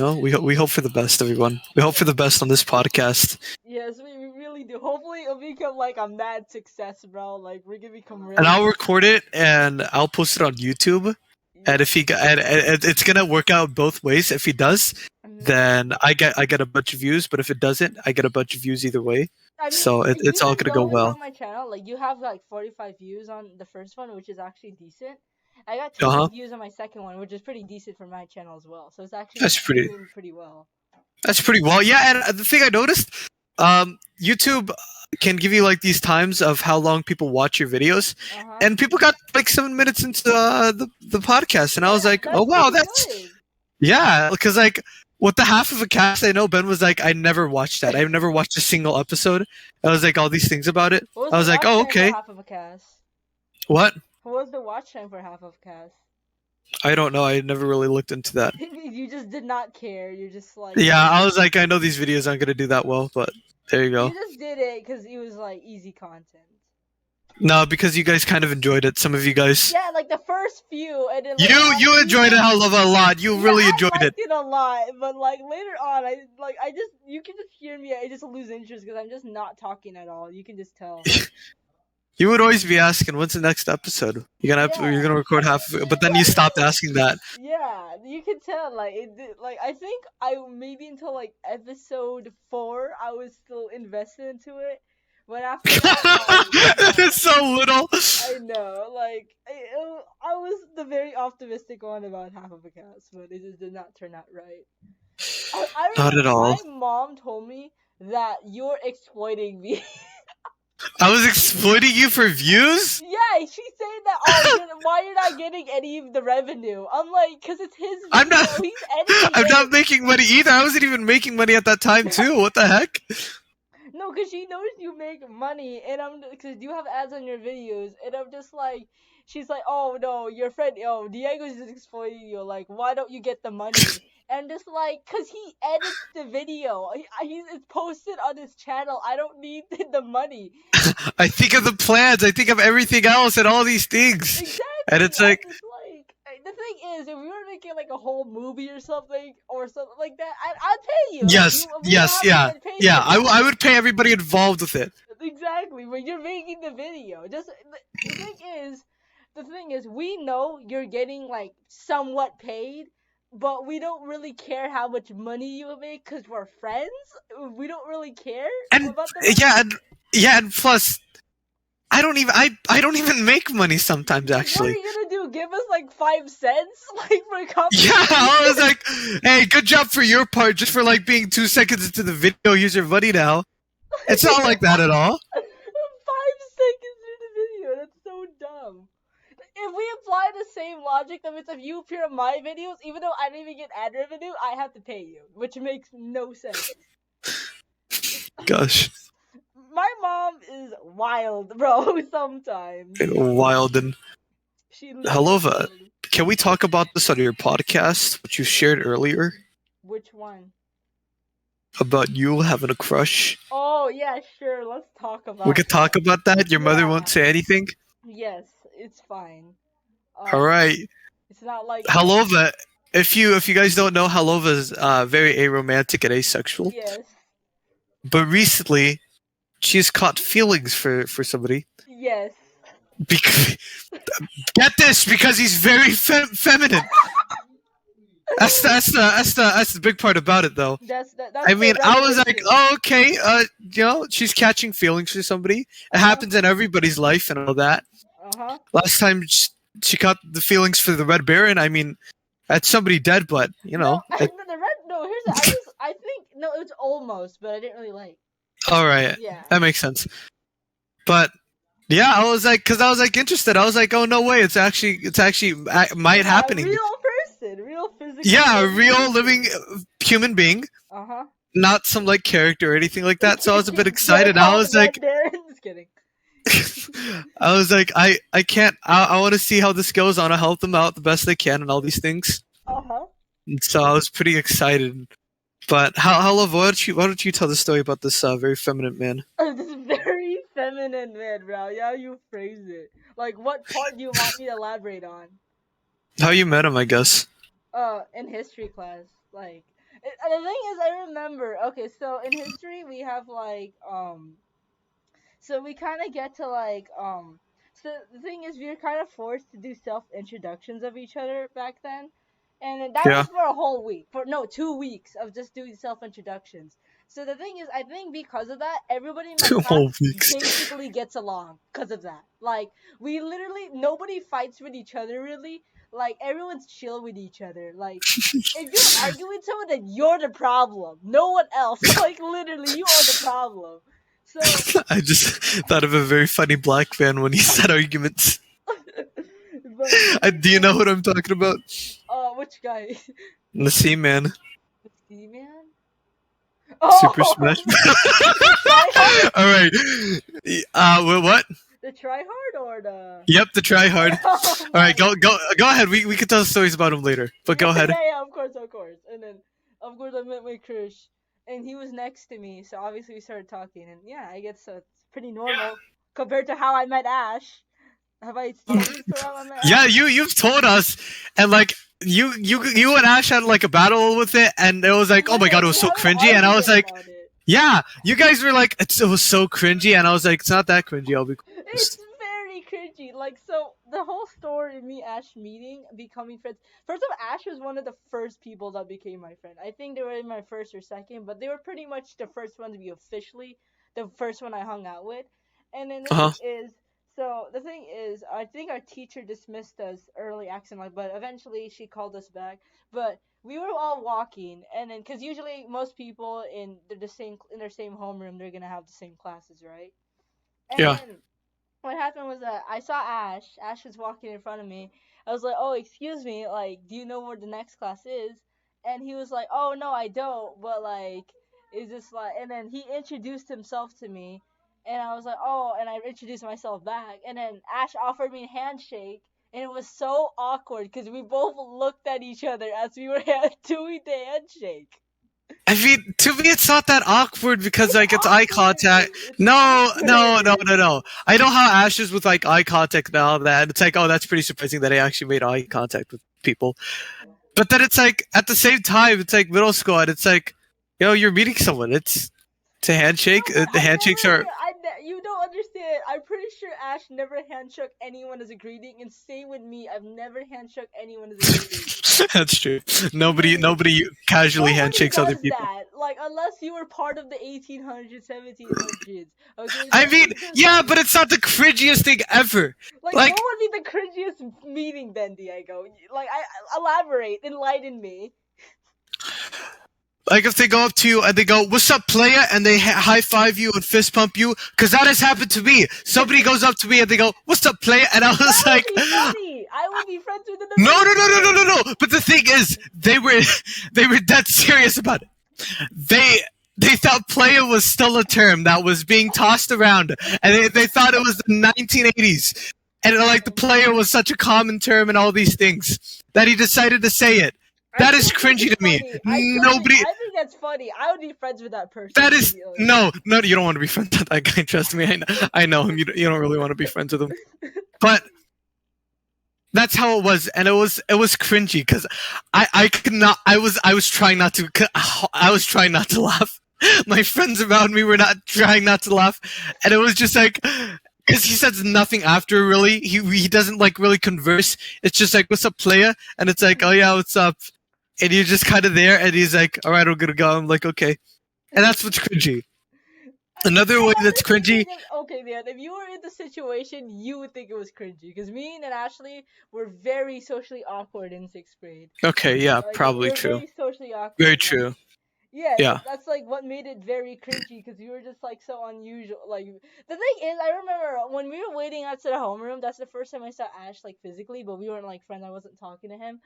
we hope for the best, everyone. We hope for the best on this podcast. Yes, we really do. Hopefully, it'll become like a mad success, bro. Like we're gonna become real. And I'll record it and I'll post it on YouTube. And if it's gonna work out both ways. If he does, then I get a bunch of views. But if it doesn't, I get a bunch of views either way. I mean, so it's all gonna go well. On my channel, like you have like 45 views on the first one, which is actually decent. I got 20 views on my second one, which is pretty decent for my channel as well. So it's actually doing pretty well. That's pretty well, yeah. And the thing I noticed, YouTube can give you like these times of how long people watch your videos, and people got like 7 minutes into the podcast, and I was like, oh wow, that's good. Yeah, because like with the half of a cast, I know Ben was like, I never watched that. I've never watched a single episode. I was like all these things about it. I was like, oh okay. Half of a cast. What? What was the watch time for half of cast? I don't know. I never really looked into that. You just did not care. You're just like, Yeah, I was like, I know these videos aren't gonna do that well, but there you you go. just did it because it was like easy content. No, because you guys kind of enjoyed it. Some of you guys. Yeah, like the first few, and then later on, You enjoyed it hell of a lot. You really enjoyed I it. liked it a lot, but like later on, I just you can just hear me. I just lose interest because I'm just not talking at all. You can just tell. You would always be asking, "When's the next episode?" You're gonna record half of it, but then you stopped asking that. Yeah, you can tell. Like like I think I maybe until like episode 4, I was still invested into it. But after that, like, It's so little. I know, like I was the very optimistic one about half of a cast, but it just did not turn out right. I Not at remember all. my mom told me that you're exploiting me. I was exploiting you for views. Yeah, she said that. Why you're not getting any of the revenue? I'm like, cause it's his video. I'm not. He's editing I'm it. not making money either. I wasn't even making money at that time too. What the heck? No, cause she knows you make money, and cause you have ads on your videos, and I'm just like, she's like, oh no, your friend, Diego's just exploiting you. Like, why don't you get the money? And just like, cause he edits the video, it's posted on his channel. I don't need the money. I think of the plans. I think of everything else and all these things. Exactly. And it's like, the thing is, if we were making like a whole movie or something like that, I'd pay you. yes, yeah. I would pay everybody involved with it. Exactly, but you're making the video. Just the thing is, we know you're getting like somewhat paid, but we don't really care how much money you make because we're friends. We don't really care And about the money. and plus, I don't even make money sometimes actually. What are you gonna do? Give us like 5 cents, like for company? Yeah, I was like, hey, good job for your part, just for like being 2 seconds into the video. Here's your money now. It's not like that at all. 5 seconds in the video. That's so dumb. If we apply the same logic, that means if you appear in my videos, even though I don't even get ad revenue, I have to pay you, which makes no sense. Gosh. My mom is wild, bro, sometimes. Wild. And Helova, can we talk about this on your podcast, which you shared earlier? Which one? About you having a crush. Oh, yeah, sure. Let's talk about We could talk about that? Your mother won't say anything? Yes, it's fine. Alright. It's not like... Helova, if you guys don't know, Helova is very aromantic and asexual. Yes. But recently, she's caught feelings for somebody. Yes. Because, get this, because he's very feminine. That's the big part about it, though. I mean, I was like, oh, okay, she's catching feelings for somebody. It happens in everybody's life and all that. Last time she caught the feelings for the Red Baron. I mean, that's somebody dead, but No, I think it's almost, but I didn't really like. All right, yeah, that makes sense. But yeah, I was like, interested. I was like, oh no way, it's actually might happening. Real person, real physical. Yeah, a real living human being. Not some like character or anything like that. So I was a bit excited. I was like, just kidding. I was like, I can't. I want to see how this goes. I want to help them out the best they can and all these things. And so I was pretty excited. But why don't you tell the story about this very feminine man? This very feminine man, bro. Yeah, you phrase it. Like, what part do you want me to elaborate on? How you met him, I guess. In history class, like. The thing is, I remember. Okay, so in history we have like so we kind of get to like So the thing is, we were kind of forced to do self introductions of each other back then, and that was for a whole week. 2 weeks of just doing self introductions. So the thing is, I think because of that, everybody in my class basically gets along because of that. Like, we literally, nobody fights with each other really. Like, everyone's chill with each other. Like, if you're arguing with someone, then you're the problem. No one else. Like, literally, you are the problem. So I just thought of a very funny black man when he said arguments. Do you know what I'm talking about? Which guy? The Seaman. The Seaman? Super Smash. All right. What? The try hard or the? Yep, the try hard. Oh All right, my. go ahead. We can tell stories about him later, but go ahead. Yeah, of course, of course. And then, of course, I met my crush, and he was next to me, so obviously we started talking, and yeah, I guess so. It's pretty normal compared to how I met Ash. Have I told you the story how I met Ash? Yeah, you've told us, and like you and Ash had like a battle with it, and it was like, oh my god, it was so cringy, and I was like, yeah, you guys were like, it was so cringy, and I was like, it's not that cringy. I'll be. It's very cringy. Like, so the whole story of me Ash meeting, becoming friends. First off, Ash was one of the first people that became my friend. I think they were in my first or second, but they were pretty much the first one to be officially the first one I hung out with. And then the thing is, I think our teacher dismissed us early accidentally, but eventually she called us back. But we were all walking, and then because usually most people in their same homeroom, they're gonna have the same classes, right? And Yeah. then what happened was that I saw Ash. Ash was walking in front of me. I was like, "Oh, excuse me. Like, do you know where the next class is?" And he was like, "Oh, no, I don't. But like, is this like?" And then he introduced himself to me, and I was like, "Oh," and I introduced myself back. And then Ash offered me a handshake, and it was so awkward because we both looked at each other as we were doing the handshake. I mean, to me, it's not that awkward because like it's eye contact. No. I know how Ash is with like eye contact and all that. It's like, oh, that's pretty surprising that I actually made eye contact with people. But then it's like at the same time, it's like middle school, and it's like, you're meeting someone. It's a handshake. The handshakes are. You don't understand. I'm pretty sure Ash never handshook anyone as a greeting, and same with me. I've never handshook anyone as a greeting. That's true. Nobody casually handshakes other people. That. Like, unless you were part of the 1800s, 1700s. Okay, I mean, yeah, but it's not the cringiest thing ever. Like what would be the cringiest meeting then, Diego? Like, elaborate, enlighten me. Like if they go up to you and they go, "What's up, playa?" and they high five you and fist pump you, because that has happened to me. Somebody goes up to me and they go, "What's up, playa?" and I was like, I would be friends with them. No. But the thing is, they were dead serious about it. They thought playa was still a term that was being tossed around, and they thought it was the 1980s, and like the playa was such a common term and all these things that he decided to say it. That is cringy to me. Nobody. I think that's funny. I would be friends with that person. That is no. You don't want to be friends with that guy. Trust me, I know him. You don't really want to be friends with him. But that's how it was, and it was cringy because I could not. I was trying not to. I was trying not to laugh. My friends around me were not trying not to laugh, and it was just like. Because he says nothing after, really. He doesn't like really converse. It's just like, "What's up, playa?" And it's like, "Oh yeah, what's up?" And you're just kind of there, and he's like, "All right, I'm gonna go." I'm like, "Okay," and that's what's cringy. Another way that's cringy. Okay, man. If you were in the situation, you would think it was cringy. Because me and Ashley were very socially awkward in 6th grade. Okay, yeah, probably true. Very socially awkward. Very true. Yeah, that's like what made it very cringy because we were just like so unusual. Like the thing is, I remember when we were waiting outside the homeroom. That's the first time I saw Ash like physically, but we weren't like friends. I wasn't talking to him.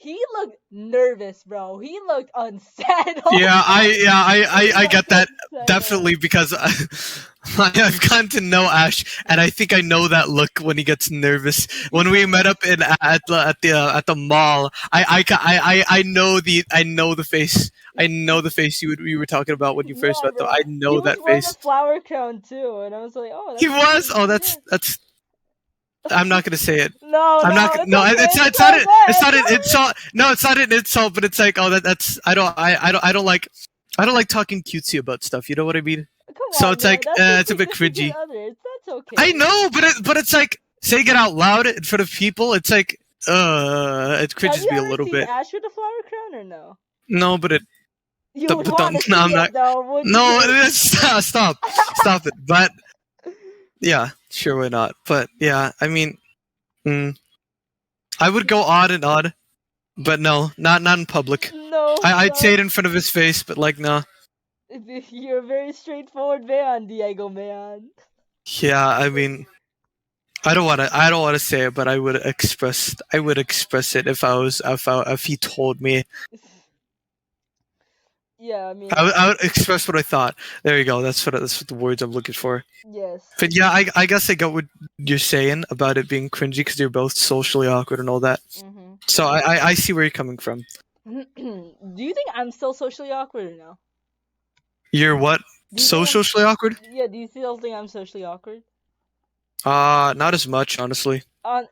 He looked nervous, bro. He looked unsettled. Yeah, I get that definitely because I've gotten to know Ash, and I think I know that look when he gets nervous. When we met up at the mall, I know the face. I know the face you were talking about when you first met them. I know that face. He was wearing a flower crown too, and I was like, "Oh." He was. Oh, that's. I'm not gonna say it. No, I'm not. No, it's not an insult. No, it's not an insult. But it's like, oh, that's. I don't like talking cutesy about stuff. You know what I mean? So it's like, it's a bit cringy. That's okay. I know, but it's like saying it out loud in front of people. It's like, it cringes me a little bit. Ash with a flower crown or no? No, but it. I'm not. No, stop it. But yeah, sure, why not? But yeah, I mean, I would go odd and odd, but no, not in public. No, I'd say it in front of his face, but like, no. You're a very straightforward man, Diego, man. Yeah, I mean, I don't want to say it, but I would express it if he told me. Yeah, I mean, I would express what I thought. There you go. That's what the words I'm looking for. yes. But yeah, I guess I get what you're saying about it being cringy because you're both socially awkward and all that. Mm-hmm. So I see where you're coming from. Do you think I'm still socially awkward or no? You're what? Do you So think socially awkward? yeah, do you still think I'm socially awkward? Not as much, honestly.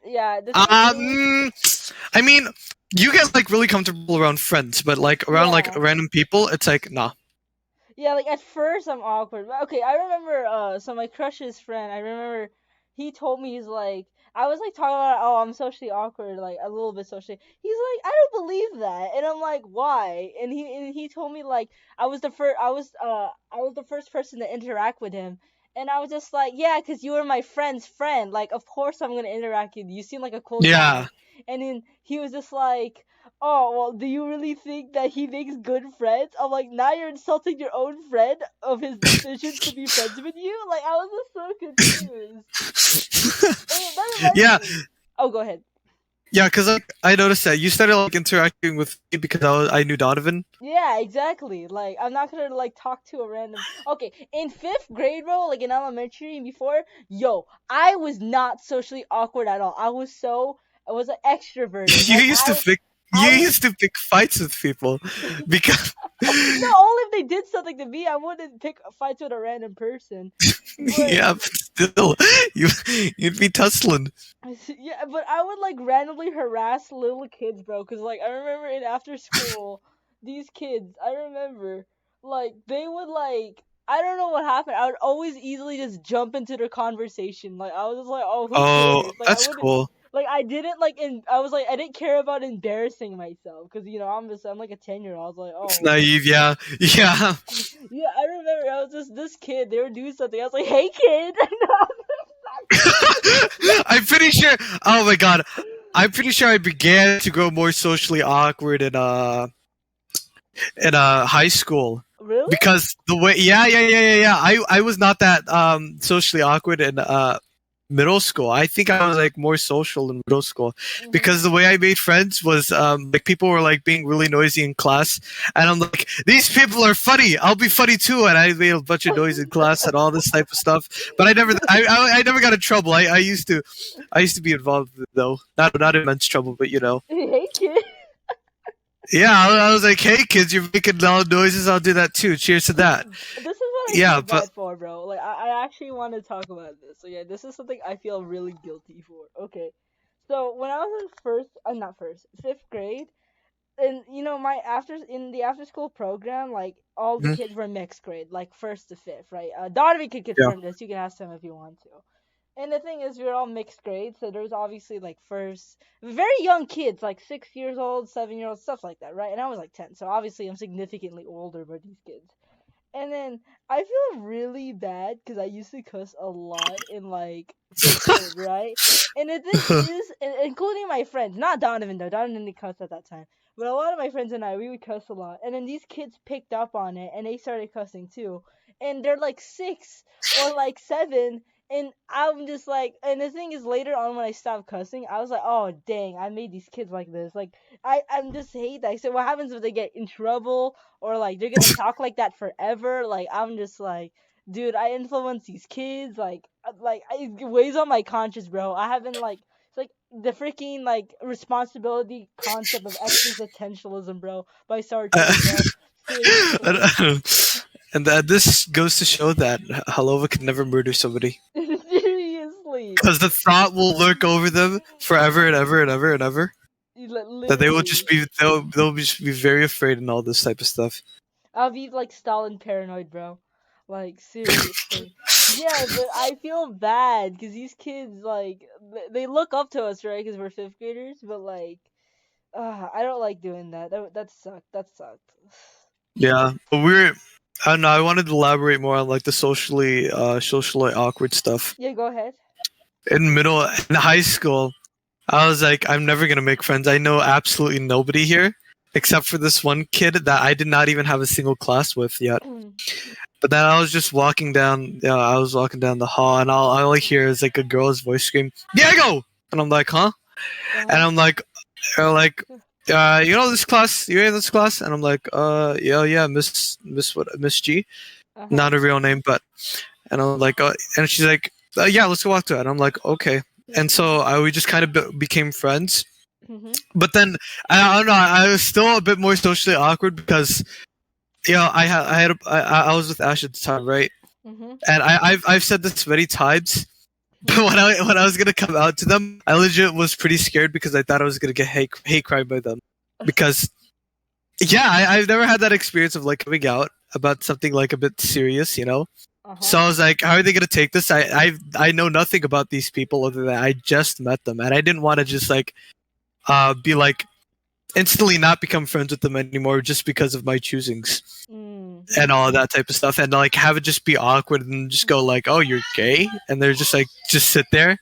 Yeah, the thing is, I mean, you get like really comfortable around friends, but like around like yeah. random people, it's like nah. Yeah, like at first I'm awkward. But okay, I remember so my crush's friend, I remember he told me he's like I was like talking about oh I'm socially awkward, like a little bit socially. He's like, I don't believe that. And I'm like, why? And he told me like I was the first person to interact with him. And I was just like, yeah, because you were my friend's friend. Like, of course I'm gonna interact with you. You seem like a cool Yeah. guy. And then he was just like, oh, well, do you really think that he makes good friends? I'm like, now you're insulting your own friend of his decision to be friends with you? Like, I was just so confused. And that reminds Yeah, me. Oh, go ahead. yeah, because like I noticed that you started like interacting with me because I knew Donovan. Yeah, exactly. Like, I'm not gonna, like, talk to a random. Okay, in 5th grade, bro, like in elementary and before, yo, I was not socially awkward at all. I was an extroverted. You Like, used to pick you I was. used to pick fights with people because No, only if they did something to me. I wouldn't pick fights with a random person. But yeah, but still you you'd be tussling. yeah, but I would like randomly harass little kids, bro. Cause like I remember in after school, these kids, I remember, like they would like. I don't know what happened. I would always easily just jump into their conversation. Like I was just like, oh, who Oh, cares? Like I that's wouldn't. cool. Like I didn't like. I was like, I didn't care about embarrassing myself. Cause you know I'm like a 10-year-old. I was like, It's oh. naive, yeah, yeah. Yeah, I remember. I was just this kid. They were doing something. I was like, hey, kid. I'm pretty sure. Oh my god, I'm pretty sure I began to grow more socially awkward in high school Really? because the way yeah. I was not that socially awkward in middle school. I think I was like more social in middle school because the way I made friends was like people were like being really noisy in class, and I'm like, these people are funny. I'll be funny too, and I made a bunch of noise in class and all this type of stuff. But I never got in trouble. I used to be involved though, not immense trouble, but you know. Hey, kid. Yeah, I was like, hey kids, you're making loud noises. I'll do that too. Cheers to that. This is what I Yeah, feel but bad for, bro. Like, I actually want to talk about this. So, yeah, this is something I feel really guilty for. Okay. So, when I was in not first, 5th grade, and, you know, in the after school program, like, all the Mhm. kids were mixed grade, like, 1st to 5th, right? Donovan could Yeah. confirm this. You can ask him if you want to. And the thing is, we were all mixed grades, so there was obviously like very young kids, like 6 years old, 7 year olds, stuff like that, right? And I was like 10, so obviously I'm significantly older than these kids. And then I feel really bad because I used to cuss a lot in like 5th grade, right? And the thing is, including my friends, not Donovan though, Donovan didn't cuss at that time, but a lot of my friends and I, we would cuss a lot. And then these kids picked up on it and they started cussing too. And they're like 6 or like 7, and I'm just like, and the thing is, later on when I stopped cussing, I was like, oh dang, I made these kids like this. Like, I'm just hate that. So what happens if they get in trouble or like they're gonna talk like that forever? Like, I'm just like, dude, I influence these kids. It weighs on my conscience, bro. I haven't like, it's like the freaking like responsibility concept of existentialism, bro, by Sartre, bro. Seriously. And this goes to show that Halova could never murder somebody Seriously. because the thought will lurk over them forever and ever and ever and ever. That they will just Literally. be they'll just be very afraid and all this type of stuff. I'll be like Stalin paranoid, bro. Like, seriously. Yeah, but I feel bad because these kids, like, they look up to us, right? Because we're 5th graders, but like, I don't like doing that. That sucked. That sucked. Yeah, but I don't know. I wanted to elaborate more on like the socially awkward stuff Yeah, go ahead. in high school. I was like, I'm never gonna make friends. I know absolutely nobody here except for this one kid that I did not even have a single class with yet. But then I was just walking down. I was walking down the hall, and all I hear is like a girl's voice scream, "Diego!" And I'm like, "Huh?" And I'm like, this class? You're in this class?" And I'm like, yeah, Miss G, Uh-huh. not a real name, but, and I'm like, and she's like, yeah, let's go walk to it. And I'm like, okay. And so we just kind of became friends. Mm-hmm. But then I don't know. I was still a bit more socially awkward because, I was with Ash at the time, right? Mm-hmm. And I've said this many times. But when I was gonna come out to them, I legit was pretty scared because I thought I was gonna get hate crime by them. Because I've never had that experience of like coming out about something like a bit serious, Uh-huh. So I was like, how are they gonna take this? I know nothing about these people other than I just met them, and I didn't want to just like be like instantly not become friends with them anymore just because of my choosings and all that type of stuff, and like have it just be awkward and just go like, oh, you're gay, and they're just like just sit there.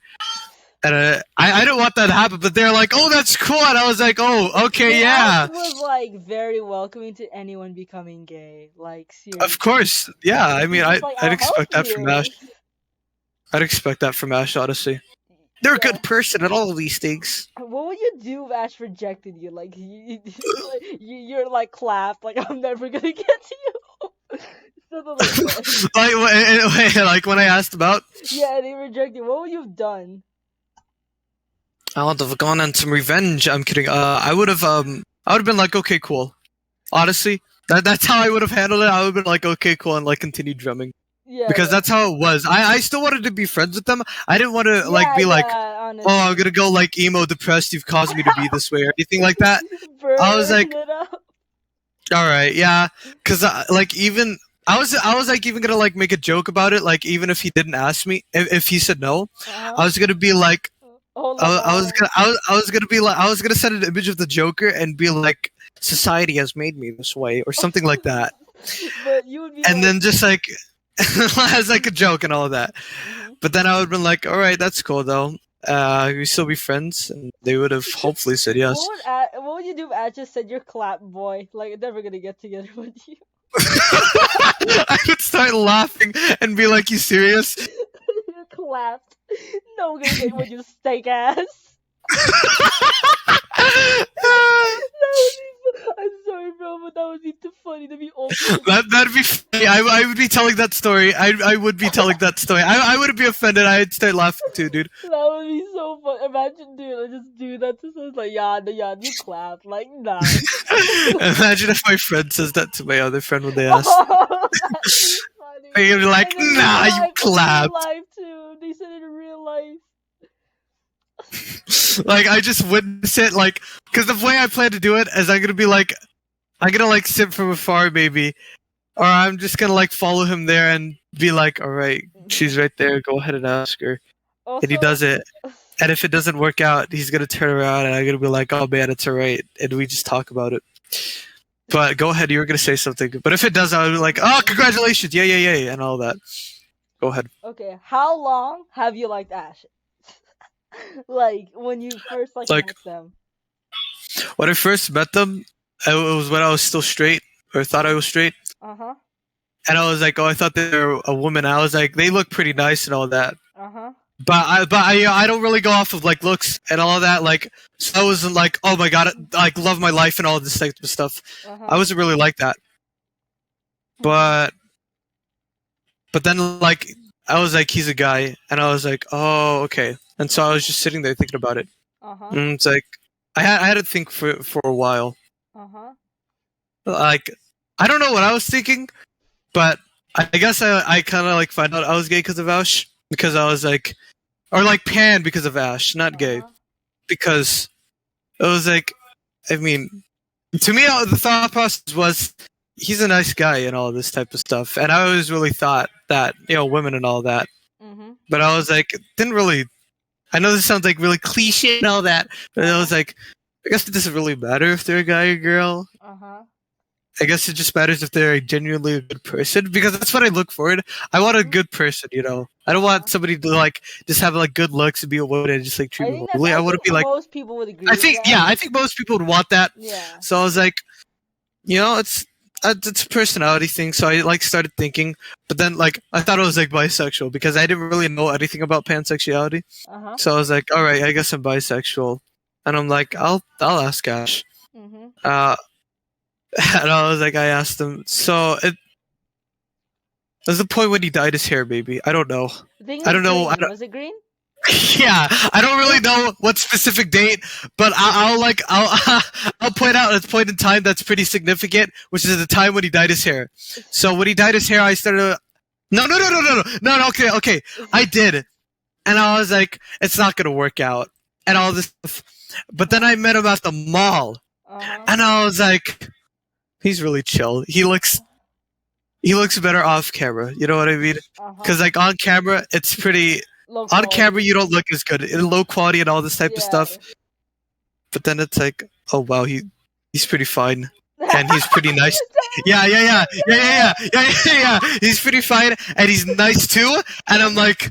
And I didn't want that to happen, but they're like, oh, that's cool, and I was like, oh, okay, yeah. Ash was like very welcoming to anyone becoming gay, like seriously. Of course, yeah. I mean, He's like, I'd "I'll expect help that from you." Ash. I'd expect that from Ash, honestly. They're a Yeah. good person at all of these things. What would you do if Ash rejected you? Like you're like clapped. Like I'm never gonna get to you. Something like that. like when I asked about, Yeah, and he rejected you. What would you have done? I would have gone on some revenge. I'm kidding. I would have been like, okay, cool. Honestly, that's how I would have handled it. I would have been like, okay, cool, and like continued drumming. Yeah. Because that's how it was. I still wanted to be friends with them. I didn't want to like be like, honestly. oh, I'm gonna go like emo depressed. You've caused me to be this way or anything like that. I was like, Burn it up. all right, yeah. Because like even I was like even gonna like make a joke about it. Like even if he didn't ask me, if he said no, I was gonna be like, I was gonna be like, I was gonna send an image of the Joker and be like, society has made me this way or something like that. But you would be And like, then just like as like a joke and all that. But then I would have been like, all right, that's cool though. We still be friends, and they would have hopefully said yes. What would you do if Ash just said you're clap boy? Like never gonna get together with you. I would start laughing and be like, you serious? You're clapped. No one gonna get with you steak ass. I'm sorry, bro, but that would be too funny to be open. That'd be funny. I would be telling that story. I would be telling that story. I wouldn't be offended. I'd start laughing too, dude. That would be so fun. Imagine, dude, I just do that to someone like, yeah, you clap. Like, nah. Imagine if my friend says that to my other friend when they ask. That'd be funny. You're like, And in nah, real you life, clapped. In real life, too. They said it in real life. Like, I just witness it, like, because the way I plan to do it is I'm gonna be like, I'm gonna like sit from afar maybe, or I'm just gonna like follow him there and be like, all right, she's right there, go ahead and ask her. Also, And he does it. And if it doesn't work out, he's gonna turn around and I'm gonna be like, oh man, it's alright, and we just talk about it. But go ahead, you were gonna say something. But if it does, I'll be like, oh, congratulations, yay, and all that. Go ahead. Okay, how long have you liked Ash? Like when you first met them. When I first met them, it was when I was still straight, or thought I was straight. Uh-huh. And I was like, oh, I thought they were a woman. I was like, they look pretty nice and all that. Uh-huh. But I don't really go off of like looks and all that. Like, so I wasn't like, oh my god, like love my life and all this type of stuff. Uh-huh. I wasn't really like that. But then like I was like, he's a guy, and I was like, oh, okay. And so I was just sitting there thinking about it. Uh-huh. And it's like I had to think for a while. Uh-huh. Like, I don't know what I was thinking, but I guess I kind of like found out I was gay because of Ash, because I was like, or like pan because of Ash, not gay, because it was like, I mean, to me the thought process was he's a nice guy and all this type of stuff, and I always really thought that, you know, women and all that, but I was like, didn't really. I know this sounds like really cliche and all that, but I was like, I guess it doesn't really matter if they're a guy or girl. I guess it just matters if they're genuinely a good person, because that's what I look for. I want a good person, you know. I don't want somebody to like just have like good looks and be a woman and just like treat me horribly. I want to be like. Most people would agree. I think most people would want that. Yeah. So I was like, you know, it's a personality thing. So I like started thinking, but then like I thought I was like bisexual because I didn't really know anything about pansexuality. So I was like, all right, I guess I'm bisexual, and I'm like, I'll ask Ash. Mhm. Uh, and I was like, I asked him. So it was the point when he dyed his hair, maybe. I don't know. The thing I was don't know. green. Was it green? Yeah, I don't really know what specific date, but I'll I'll point out a point in time that's pretty significant, which is the time when he dyed his hair. So when he dyed his hair, I started. No. Okay. I did, and I was like, it's not gonna work out, and all this stuff. But then I met him at the mall, Uh-huh. and I was like, he's really chill. He looks better off camera. You know what I mean? Because Uh-huh. like on camera, it's pretty. Low On camera, quality. you don't look as good. In low quality and all this type of Yeah. stuff. But then it's like, oh wow, he's pretty fine, and he's pretty nice. Yeah. He's pretty fine, and he's nice too. And I'm like,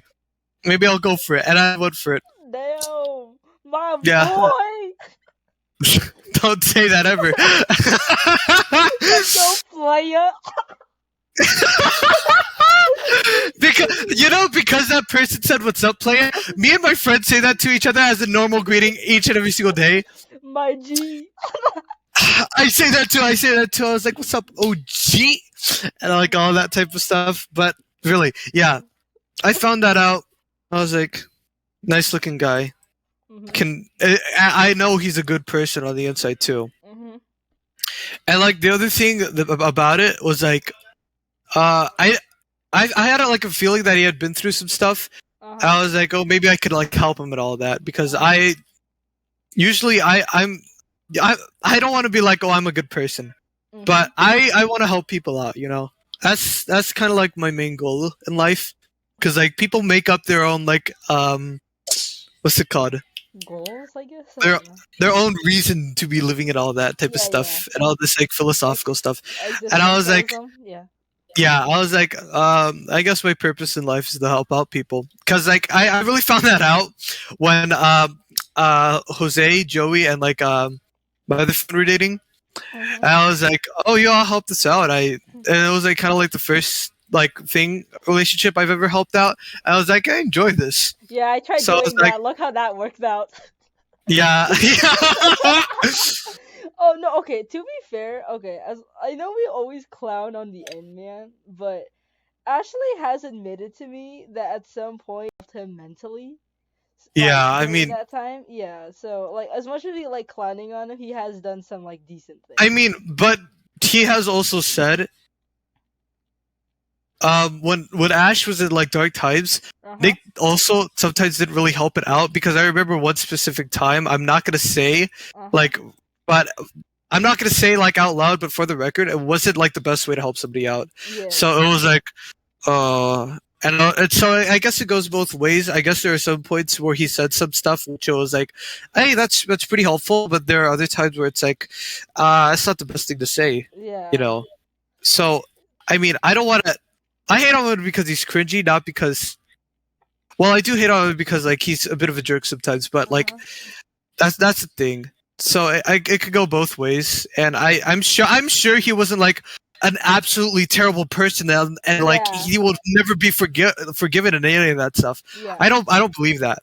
maybe I'll go for it, and I went for it. Damn, my Yeah. boy. Don't say that ever. Let's go, player. because that person said what's up, player, me and my friends say that to each other as a normal greeting each and every single day. My G. I say that too. I was like, what's up, OG? And like all that type of stuff. But really, yeah. I found that out. I was like, nice looking guy. I know he's a good person on the inside too. Mm-hmm. And like the other thing about it was like, I had like a feeling that he had been through some stuff. I was like, oh, maybe I could like help him and all that because I don't want to be like, oh, I'm a good person, but I want to help people out. You know, that's kind of like my main goal in life because like people make up their own like what's it called? Goals, I guess. Their own reason to be living and all that type of stuff and all this like philosophical stuff. And I was like, I was like, I guess my purpose in life is to help out people. Cause like I really found that out when Jose, Joey, and like my other friend were dating. And I was like, oh yeah, I'll help this out. And it was like kind of like the first like relationship I've ever helped out. I was like, I enjoy this. Yeah, I tried doing that. Look how that worked out. Yeah. Oh no, okay, to be fair, okay, as I know we always clown on the End Man, but Ashley has admitted to me that at some point helped him mentally. Yeah, I mean that time, yeah. So like, as much as we like clowning on him, he has done some like decent things. I mean, but he has also said, when Ash was in like dark times, they also sometimes didn't really help it out because I remember one specific time. I'm not gonna say like, but I'm not gonna say like out loud, but for the record, it wasn't like the best way to help somebody out. Yeah. So it was like, and so I guess it goes both ways. I guess there are some points where he said some stuff which was like, hey, that's pretty helpful, but there are other times where it's like, it's not the best thing to say. Yeah. You know. So I mean, I don't want to. I hate on him because he's cringy, not because. Well, I do hate on him because like he's a bit of a jerk sometimes, but like that's the thing. So it could go both ways, and I'm sure he wasn't like an absolutely terrible person, and like he will never be forgiven in any of that stuff. Yeah. I don't believe that.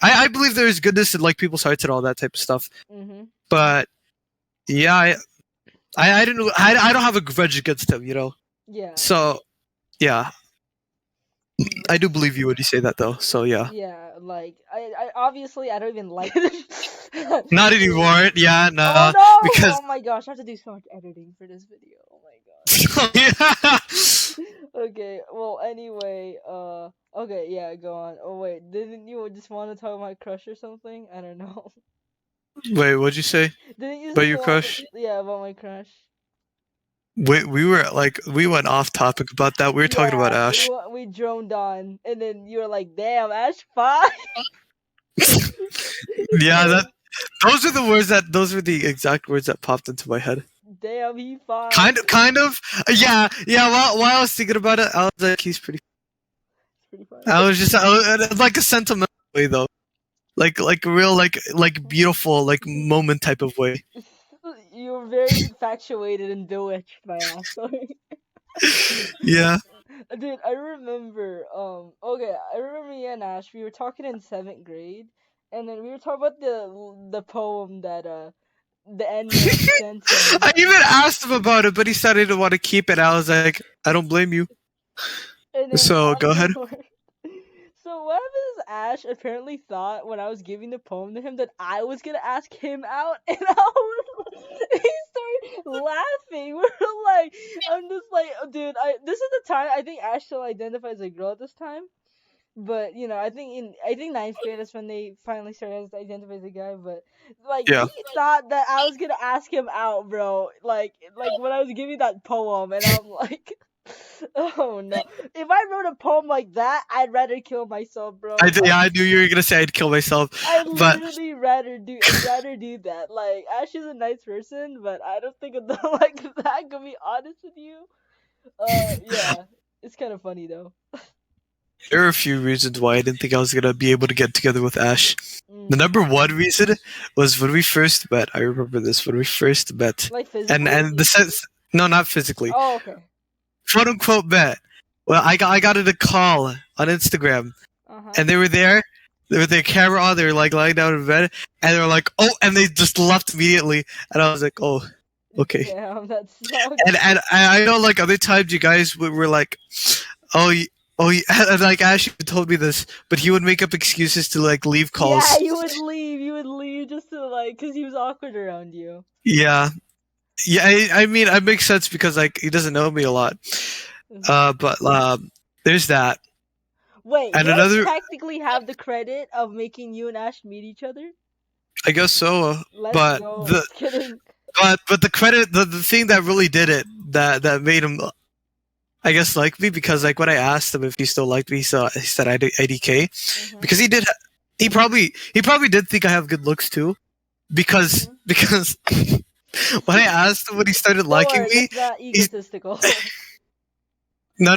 I believe there is goodness in like people's hearts and all that type of stuff. But yeah, I don't have a grudge against him, you know. Yeah. So yeah. I do believe you when you say that, though. So yeah. Yeah, like I obviously I don't even like it. Not anymore. Yeah, no. Oh no! Because oh my gosh, I have to do so much editing for this video. Oh my gosh. Yeah. Okay. Well, anyway. Okay. Yeah. Go on. Oh wait, didn't you just want to talk about crush or something? I don't know. Wait, what'd you say? Didn't you about your crush? Yeah, about my crush. We went off topic about that. We were talking about Ash. We droned on, and then you were like, "Damn, Ash fine." Yeah, those are the exact words that popped into my head. Damn, he fine. Kind of. Yeah. While I was thinking about it, I was like, he's pretty. Fine. I was like a sentimental way though, like a real like beautiful like moment type of way. You were very infatuated and bewitched by Ash. Yeah. Dude, I remember. Okay, I remember me and Ash. We were talking in 7th grade, and then we were talking about the poem that the N-Man sent him. I even asked him about it, but he said he didn't want to keep it. I was like, I don't blame you. And then So go ahead. So what happens is Ash apparently thought when I was giving the poem to him that I was gonna ask him out, and he started laughing. We're like, I'm just like, oh, dude, this is the time I think Ash still identifies as a girl at this time. But you know, I think ninth grade is when they finally started to identify as a guy. But like, Yeah. he thought that I was gonna ask him out, bro. Like when I was giving that poem, and I'm like, oh no! If I wrote a poem like that, I'd rather kill myself, bro. I knew you were gonna say I'd kill myself. I'd But literally rather do that. Like, Ash is a nice person, but I don't think a like that. To be honest with you, yeah, it's kind of funny though. there are a few reasons why I didn't think I was gonna be able to get together with Ash. The number one reason was when we first met. I remember this when we first met, Like physically. and the sense. No, not physically. Oh, okay. Quote unquote met. Well, I got a call on Instagram, and they were there. They were their camera on. They were like lying down in bed, and they were like, "Oh!" and they just left immediately. And I was like, "Oh, okay." Damn, that's so. And I know like other times you guys were like, "Oh, and like Ash told me this, but he would make up excuses to like leave calls." Yeah, you would leave just to like, cause he was awkward around you. Yeah. I mean, it makes sense because like he doesn't know me a lot. But there's that. Wait, and do another I technically have the credit of making you and Ash meet each other? I guess so. Let's But go. the Just kidding. but the credit the thing that really did it that made him I guess like me because like when I asked him if he still liked me, he said IDK because he probably did think I have good looks too because when I asked him when he started liking me, that's not egotistical. no.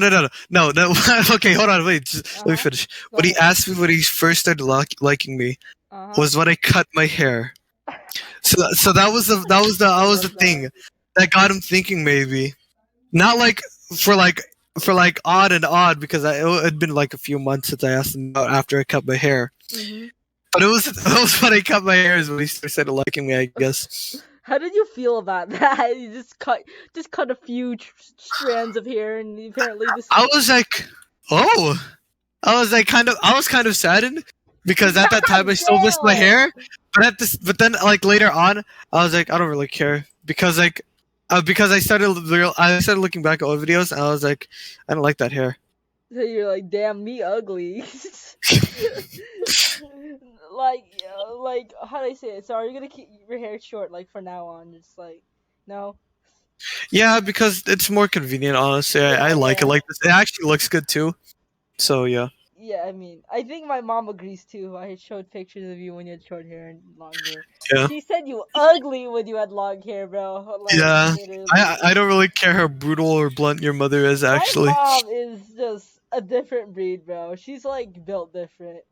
Okay, hold on, wait. Let me finish. When he asked me when he first started liking me, was when I cut my hair. So that was the thing that got him thinking maybe, not like for odd and odd because it had been like a few months since I asked him out after I cut my hair. But it was when I cut my hair is when he started liking me, I guess. How did you feel about that? You just cut a few strands of hair, and apparently this. I was like, oh, I was kind of saddened because at that time I still missed my hair. But then like later on, I was like, I don't really care because I started looking back at old videos and I was like, I don't like that hair. So you're like, damn, me ugly. like how do I say it? So are you gonna keep your hair short like from now on? Just like, no. Yeah, because it's more convenient. Honestly, I like it like this. It actually looks good too. So yeah. Yeah, I mean, I think my mom agrees too. I showed pictures of you when you had short hair and long hair. Yeah. She said you ugly when you had long hair, bro. Like, yeah. I don't really care how brutal or blunt your mother is. Actually, my mom is just a different breed, bro. She's like built different.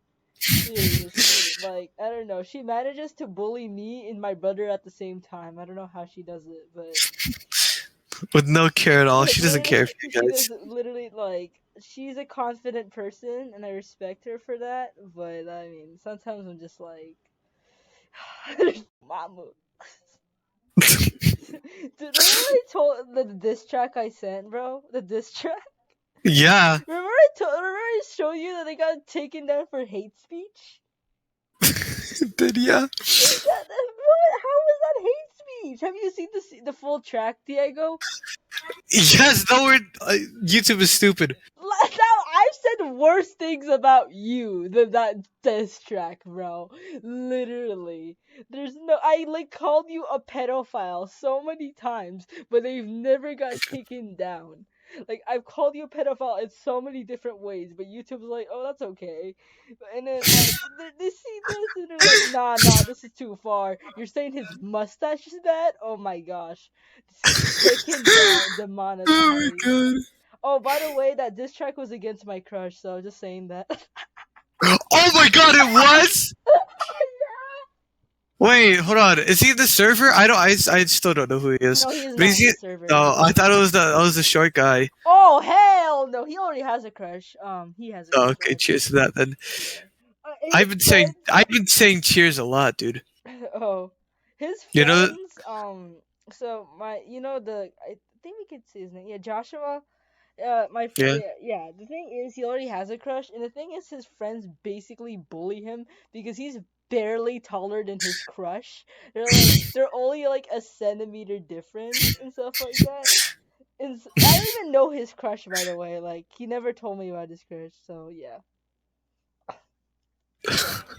Seriously, like I don't know. She manages to bully me and my brother at the same time. I don't know how she does it, but with no care at all. She doesn't care for you guys. She literally like she's a confident person, and I respect her for that. But I mean, sometimes I'm just like, Mama. Dude, remember I told the diss track I sent, bro? The diss track. Yeah. Remember I showed you that they got taken down for hate speech? Did ya? How was that hate speech? Have you seen the full track, Diego? Yes, no, YouTube is stupid. Now, I've said worse things about you than that diss track, bro. Literally. I like called you a pedophile so many times, but they've never got taken down. Like, I've called you a pedophile in so many different ways, but YouTube's like, oh, that's okay. And then, like, they see this, and they're like, nah, this is too far. You're saying his mustache is that? Oh my gosh. Taken down, demonetized. Oh my god. Oh, by the way, that diss track was against my crush, so just saying that. Oh my god, it was? Wait, hold on. Is he the server? I still don't know who he is. No, he is but not the server. No, I thought it was the short guy. Oh hell no! He already has a crush. He has. Oh, okay, cheers to that then. I've been saying cheers a lot, dude. Oh, his friends. You know, So my, I think we could say his name. Yeah, Joshua. Yeah. Yeah. The thing is, he already has a crush, and the thing is, his friends basically bully him because he's barely taller than his crush. They're only like a centimeter difference and stuff like that. I don't even know his crush, by the way. Like, he never told me about his crush. So yeah.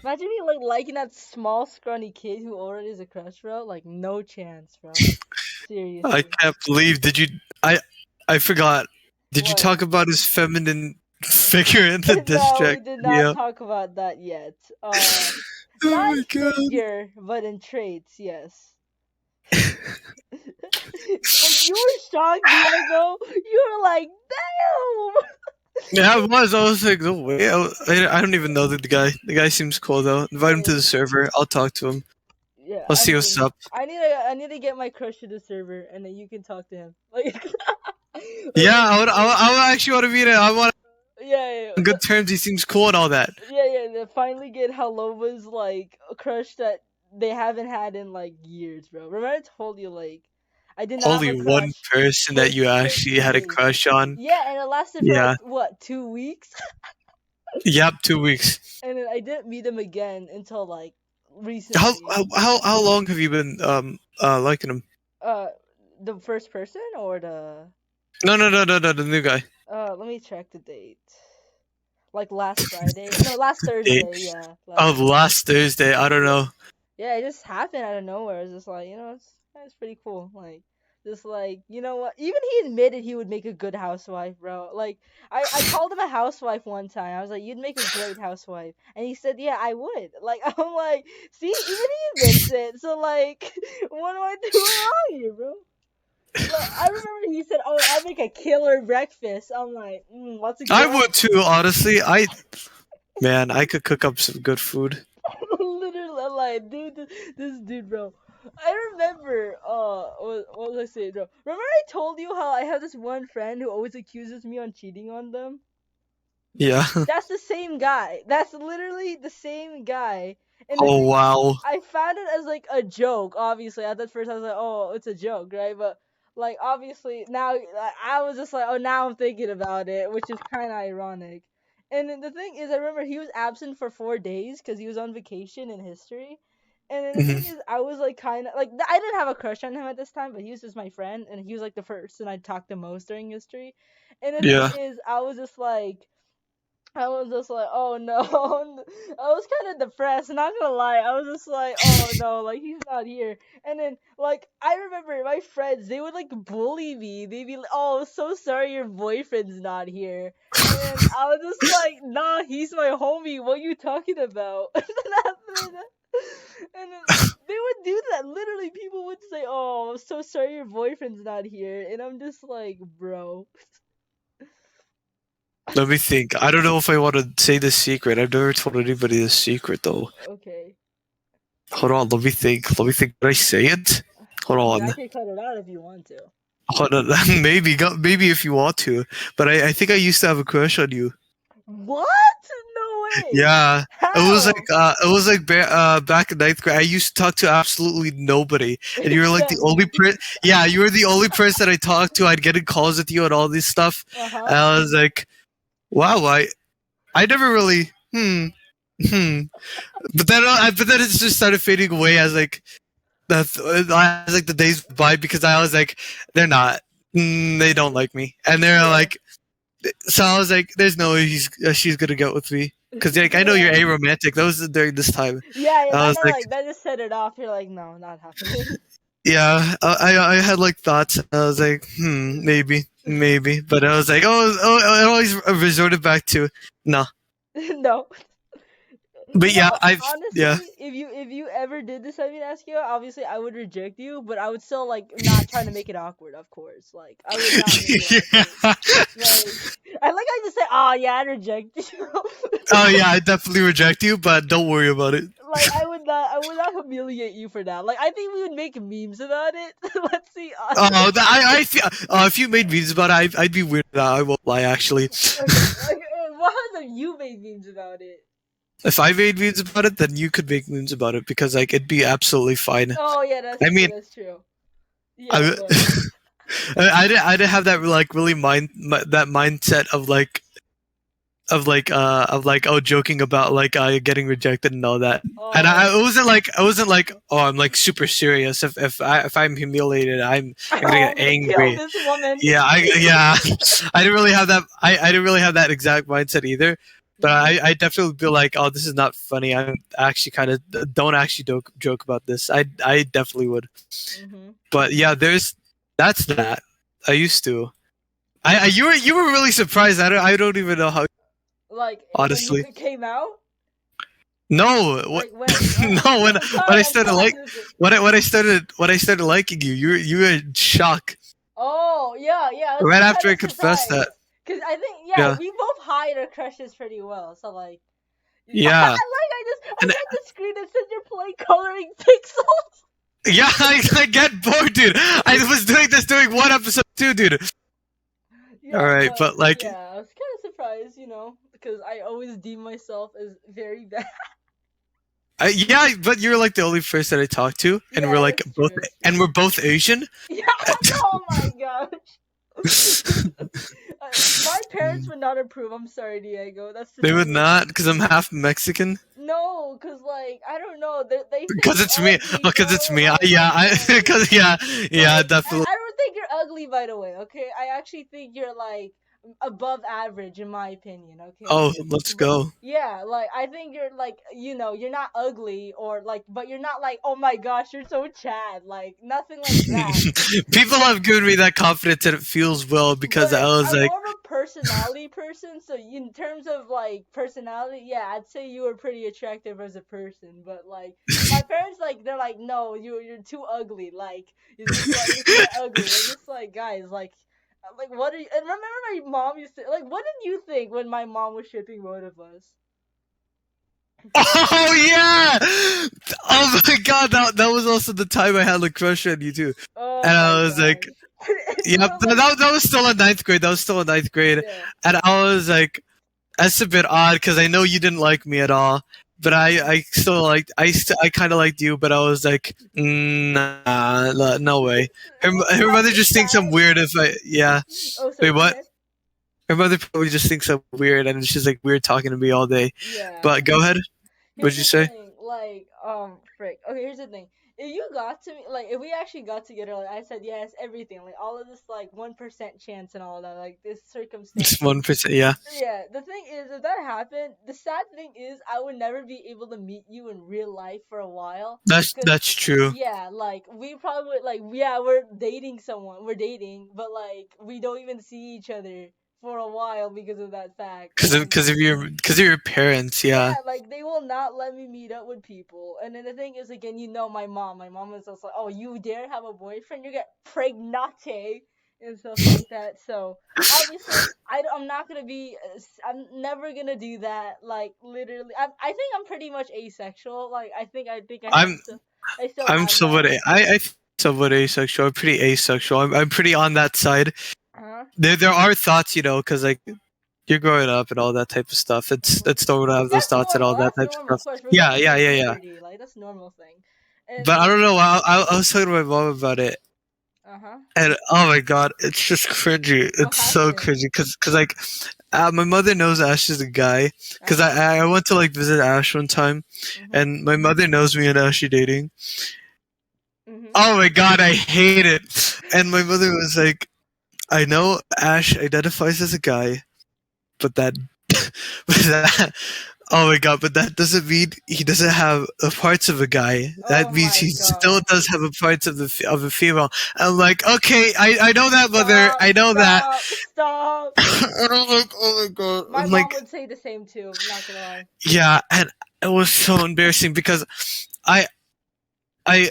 Imagine me like liking that small scrawny kid who already is a crush, bro. Like, no chance, bro. I Seriously. can't believe. Did you? I forgot. Did you What? talk about his feminine figure in the diss No, we track? did not Yeah. talk about that yet. Oh Not my god. figure, but in traits, yes. Like, you were shocked, Diego. You were like, damn. Yeah, I was like, no way. I don't even know the guy. The guy seems cool though. Invite him to Yeah, the server. I'll talk to him. yeah. I'll I see what's mean, up. I need to get my crush to the server, and then you can talk to him. Like, Yeah, I would actually want to meet him. I want yeah, on good terms. He seems cool and all that. they finally get Halova's like a crush that they haven't had in like years, bro. Remember I told you like I did not have Only a one crush person for that you actually 6 had a days. crush on. Yeah, and it lasted for Yeah. like what, 2 weeks, Yep, 2 weeks. and then I didn't meet him again until like How recently. how long have you been liking him? Uh, the first person or the No, the new guy. let me check the date. Like last Friday? No, last Date. Thursday. Yeah, Oh, last Thursday. I don't know. Yeah, it just happened out of nowhere. It's just like, it's pretty cool. Like, just like, you know what? Even he admitted he would make a good housewife, bro. Like, I called him a housewife one time. I was like, you'd make a great housewife. And he said, yeah, I would. Like, I'm like, see, even he admits it. So, like, what am I doing wrong here, bro? Like, I remember he said, oh, I make a killer breakfast. I'm like, what's a I good would too, honestly. Man, I could cook up some good food. Literally, I'm like, dude, this dude, bro. I remember, what was I saying, bro? Remember I told you how I have this one friend who always accuses me on cheating on them? Yeah. That's the same guy. That's literally the same guy. And the Oh thing, wow. I found it as like a joke. Obviously, at that first I was like, oh, it's a joke, right? But like, obviously now I was just like, oh, now I'm thinking about it, which is kind of ironic. And then the thing is, I remember he was absent for 4 days because he was on vacation in history. And then the hmm thing is, I was like kind of like I didn't have a crush on him at this time, but he was just my friend, and he was like the first, and I talked the most during history. And the thing Yeah. is, I was just like, oh no. I was kind of depressed, not gonna lie. I was just like, oh no, like he's not here. And then, like, I remember my friends, they would like bully me. They'd be like, oh, so sorry your boyfriend's not here. And I was just like, nah, he's my homie. What you talking about? And then after that, and then they would do that. Literally, people would say, oh, I'm so sorry your boyfriend's not here. And I'm just like, bro. Let me think. I don't know if I want to say this secret. I've never told anybody this secret though. Okay. Hold on, let me think. Let me think. Did I say it? Hold I mean, I on. can cut it out if you want to. Hold on. Maybe if you want to. But I think I used to have a crush on you. What? No way. Yeah. How? It was like back in ninth grade. I used to talk to absolutely nobody, and you were like the Except only me. person. Yeah, you were the only person I talked to. I'd get in calls with you and all this stuff. Uh-huh. And I was like, wow, I never really but then it just started fading away as like the days went by because I was like, they're not, they don't like me, and they're Yeah. like, so I was like, there's no way she's gonna get with me because like I know you're aromantic. That was during this time. Yeah, I was like, that just set it off. You're like, no, not happening. yeah, I had like thoughts. I was like, maybe, but I was like, I always resorted back to no. No. But yeah, Honestly, if you ever did decide me to ask you out, obviously I would reject you, but I would still like not trying to make it awkward, of course. Like I would not make it awkward. Like I just say, oh yeah, I'd reject you. Oh yeah, I definitely reject you, but don't worry about it. Like I would not humiliate you for that. Like I think we would make memes about it. Let's see. I feel, if you made memes about it, I'd be weird. I won't lie, actually. Okay, what have you made memes about it? If I made memes about it, then you could make memes about it because like it'd be absolutely fine. Oh yeah, that's I true. mean, That's true. Yeah, I, but I didn't have that like really that mindset of like oh joking about like getting rejected and all that. And oh, I wasn't like oh I'm like super serious. If I'm humiliated, I'm gonna oh, get I'm gonna kill angry. this woman. Yeah. I didn't really have that. I didn't really have that exact mindset either. But I definitely feel like oh this is not funny. I'm actually kind of don't actually joke about this. I definitely would. Mm-hmm. But yeah, that's that. I used to. I you were really surprised. I don't even know how. Like Honestly, when you came out. no. What? Like when No. When I'm sorry, when I I'm started sorry. like when I started liking you, you were in shock Oh yeah, yeah. I was right like after kind I of confessed surprised that. because I think Yeah. we both hide our crushes pretty well. So like, like Yeah. I And got the screen that says you're playing coloring pixels. yeah, I get bored, dude. I was doing this during one episode too, dude. All Yeah, right, but like, yeah, I was kind of surprised, because I always deem myself as very bad. yeah, but you're like the only person I talk to, and Yeah, we're like that's true. both, That's and true. we're both Asian. Yeah. Oh my gosh. My parents would not approve. I'm sorry, Diego. That's the They would thing. not, because I'm half Mexican. No, cause like I don't know. They think Because you're it's me. ugly, Because bro. it's me. Oh Yeah, my god. because yeah, yeah, Like definitely. I don't think you're ugly, by the way. Okay, I actually think you're like above average in my opinion. Okay. Oh, let's But go. yeah, like I think you're like you're not ugly or like, but you're not like oh my gosh you're so Chad, like nothing like that. People have given me that confidence, and it feels well because I But was I'm like, more of a personality person, so in terms of like personality, yeah, I'd say you were pretty attractive as a person. But like my parents, like they're like, no, you're too ugly. Like you're too ugly. I'm just like guys, like what are you? And remember my mom used to like, what did you think when my mom was shipping both of us? oh yeah, oh my god, that was also the time I had a crush on you too, Oh and my I was like, gosh. yeah, So, like, that was still in ninth grade. That was still in ninth grade, yeah. and I was like, that's a bit odd because I know you didn't like me at all. But I still liked I kind of liked you, but I was like, nah, no way. Her Not mother so just thinks I'm sad. weird if I yeah. Oh, Wait, sorry. Go what? ahead. Her mother probably just thinks I'm weird, and she's like weird talking to me all day. Yeah. But go ahead. Here's What'd you the say? thing, like, frick. Okay, here's the thing. If you got to me, like, if we actually got together, like, I said yes, everything, like, all of this, like, 1% chance and all of that, like, this It's circumstance. 1%. Yeah, Yeah, the thing is, if that happened, the sad thing is, I would never be able to meet you in real life for a while. Cause, that's true. yeah, like, we probably would, like, yeah, we're dating someone, we're dating, but, like, we don't even see each other for a while because of that fact. And Because of your parents. Yeah. yeah, like they will not let me meet up with people. And then the thing is, again, my mom. My mom is also like, oh, you dare have a boyfriend? You get pregnate and stuff like that. So obviously, I'm not gonna be. I'm never gonna do that. Like literally, I think I'm pretty much asexual. Like I think I'm I still I'm have that. somewhat somewhat asexual. I'm pretty asexual. I'm pretty on that side. Uh-huh. There are thoughts, because like you're growing up and all that type of stuff. It's normal to have those That's thoughts and all normal. that That's type of normal. Of stuff. course, we're Yeah, going yeah, through yeah, yeah. puberty. Like that's a normal thing. And But I don't know. I was talking to my mom about it, uh huh. and oh my god, it's just cringy. What It's so happened? cringy because like my mother knows Ash is a guy because Uh-huh. I went to like visit Ash one time, Mhm. and my mother knows me and Ash are dating. Mhm. Oh my god, I hate it. And my mother was like, I know Ash identifies as a guy, but that, but that, oh my god, but that doesn't mean he doesn't have the parts of a guy. Oh That means my he still god. does have the parts of of a female. I'm like, okay, I know that, mother. Stop, I know that. stop. And I'm like, oh my god. My I'm mom like, would say the same too, not gonna lie. yeah, and it was so embarrassing because I,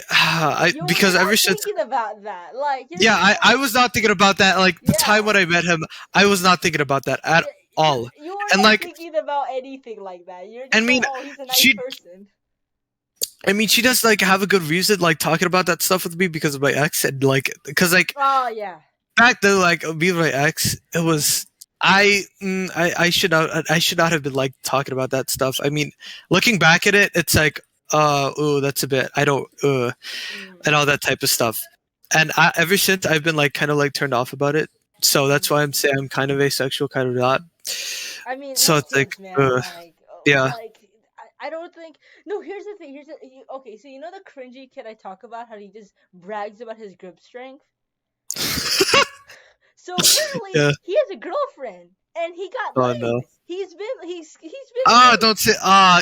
You're because not ever since thinking about that. Like, you're yeah, just I like, was not thinking about that. Like the time yeah. when I met him, I was not thinking about that at all. You are And not like, thinking about anything like that. You're I just like, mean, oh, he's a nice she, person. she does like have a good reason like talking about that stuff with me because of my ex and like, because like Oh, yeah. back then like me and my ex, it was I should not have been like talking about that stuff. I mean, looking back at it, it's like, ooh, that's a bit. I don't, and all that type of stuff. And ever since I've been like kind of like turned off about it. So that's why I'm saying I'm kind of asexual, kind of not. I mean, So who it's like, kids, man? Like, yeah. like I don't think. No, here's the thing. Okay, so you know the cringy kid I talk about, how he just brags about his grip strength. So apparently Yeah. he has a girlfriend, and he got Oh laid. no. He's been Ah, laid. don't say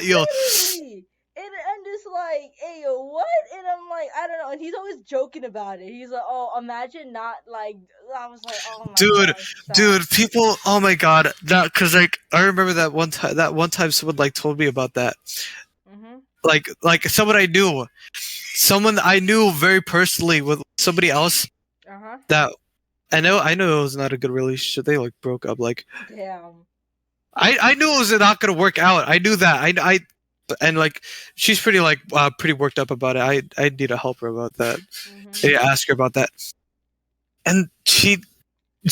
yo. Literally. And I'm just like, hey, yo, what? And I'm like, I don't know. And he's always joking about it. He's like, oh, imagine not like. I was like, oh my Dude, gosh, dude, people. Oh my god, that because like I remember that one time. That one time, someone like told me about that. Like someone I knew very personally with somebody else. That I know it was not a good relationship. They like broke up. Like, damn. I knew it was not gonna work out. I knew that. I and like she's pretty like pretty worked up about it. I need to help her about that. Yeah, ask her about that. And she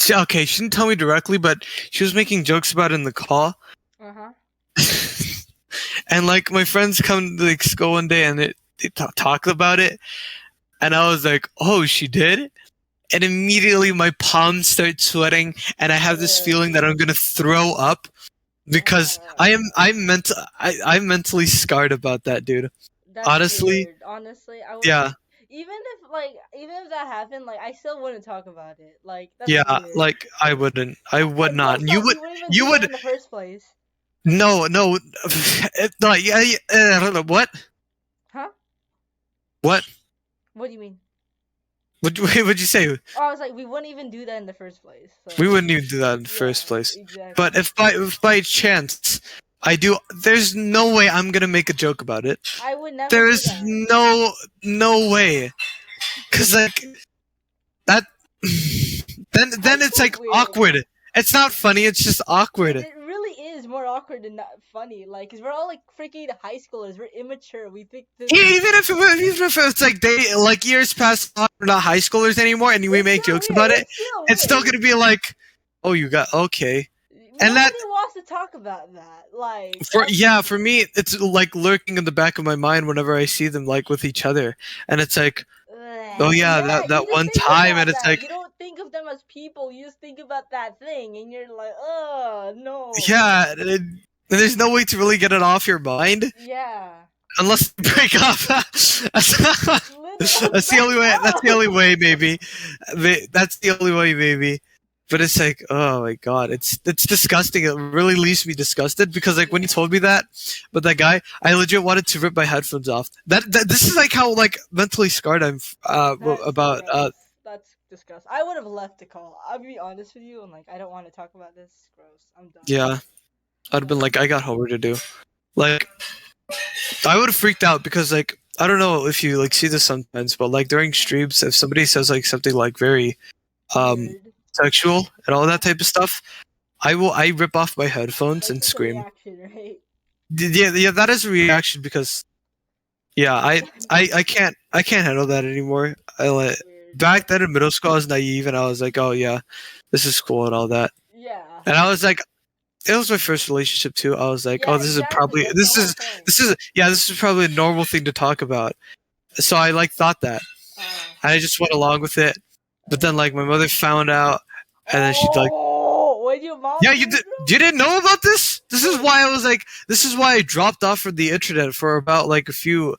okay, she didn't tell me directly, but she was making jokes about it in the call. And like my friends come to like school one day and they talk about it, and I was like, oh, she did. And immediately my palms start sweating, and I have this feeling that I'm gonna throw up because I'm mentally scarred about that, dude. That's honestly, weird. Honestly, I would. yeah, Even if that happened, like I still wouldn't talk about it. Like that's yeah, weird. like I would And not. plus, You would, we wouldn't even you do would. that in the first place. No, like I don't know what. Huh? What? What do you mean? What'd you say? Oh, I was like, we wouldn't even do that in the first place. So. We wouldn't even do that in the first place. Exactly. But if by chance I do, there's no way I'm gonna make a joke about it. I would never. There is no way, cause like that. Then it's like weird. awkward. It's not funny. It's just awkward. It really is more awkward than not funny. Like, cause we're all like freaking high schoolers. We're immature. We think this. Even if it's like they like years past, we're not high schoolers anymore, and we make jokes about it, it's still gonna be like, oh, you got okay. And nobody wants to talk about that. Like for me, it's like lurking in the back of my mind whenever I see them like with each other, and it's like, oh yeah, that one time, and it's like, you don't think of them as people. You just think about that thing, and you're like, oh no. Yeah, there's no way to really get it off your mind. Yeah. Unless you break up. That's the only way. That's the only way, maybe. That's the only way, maybe. But it's like, oh my god, it's disgusting. It really leaves me disgusted because like when you told me that, but that guy, I legit wanted to rip my headphones off. That this is like how like mentally scarred I'm about. That's disgusting. I would have left the call. I'll be honest with you, and like I don't want to talk about this. It's gross. I'm done. Yeah, I'd have been like, I got homework to do. Like, I would have freaked out because like I don't know if you like see this sometimes, but like during streams, if somebody says like something like very sexual and all that type of stuff, I rip off my headphones and scream. Reaction, right? Yeah, that is a reaction because yeah, I can't handle that anymore. I like back then in middle school I was naive and I was like, oh yeah, this is cool and all that. Yeah. And I was like, it was my first relationship too. I was like, oh, this is probably this is probably a normal thing to talk about. So I like thought that. And I just went along with it. But then like my mother found out and then she's like, wait, your mom? Yeah, you didn't know about this? This is why I was like, this is why I dropped off from the internet for about like a few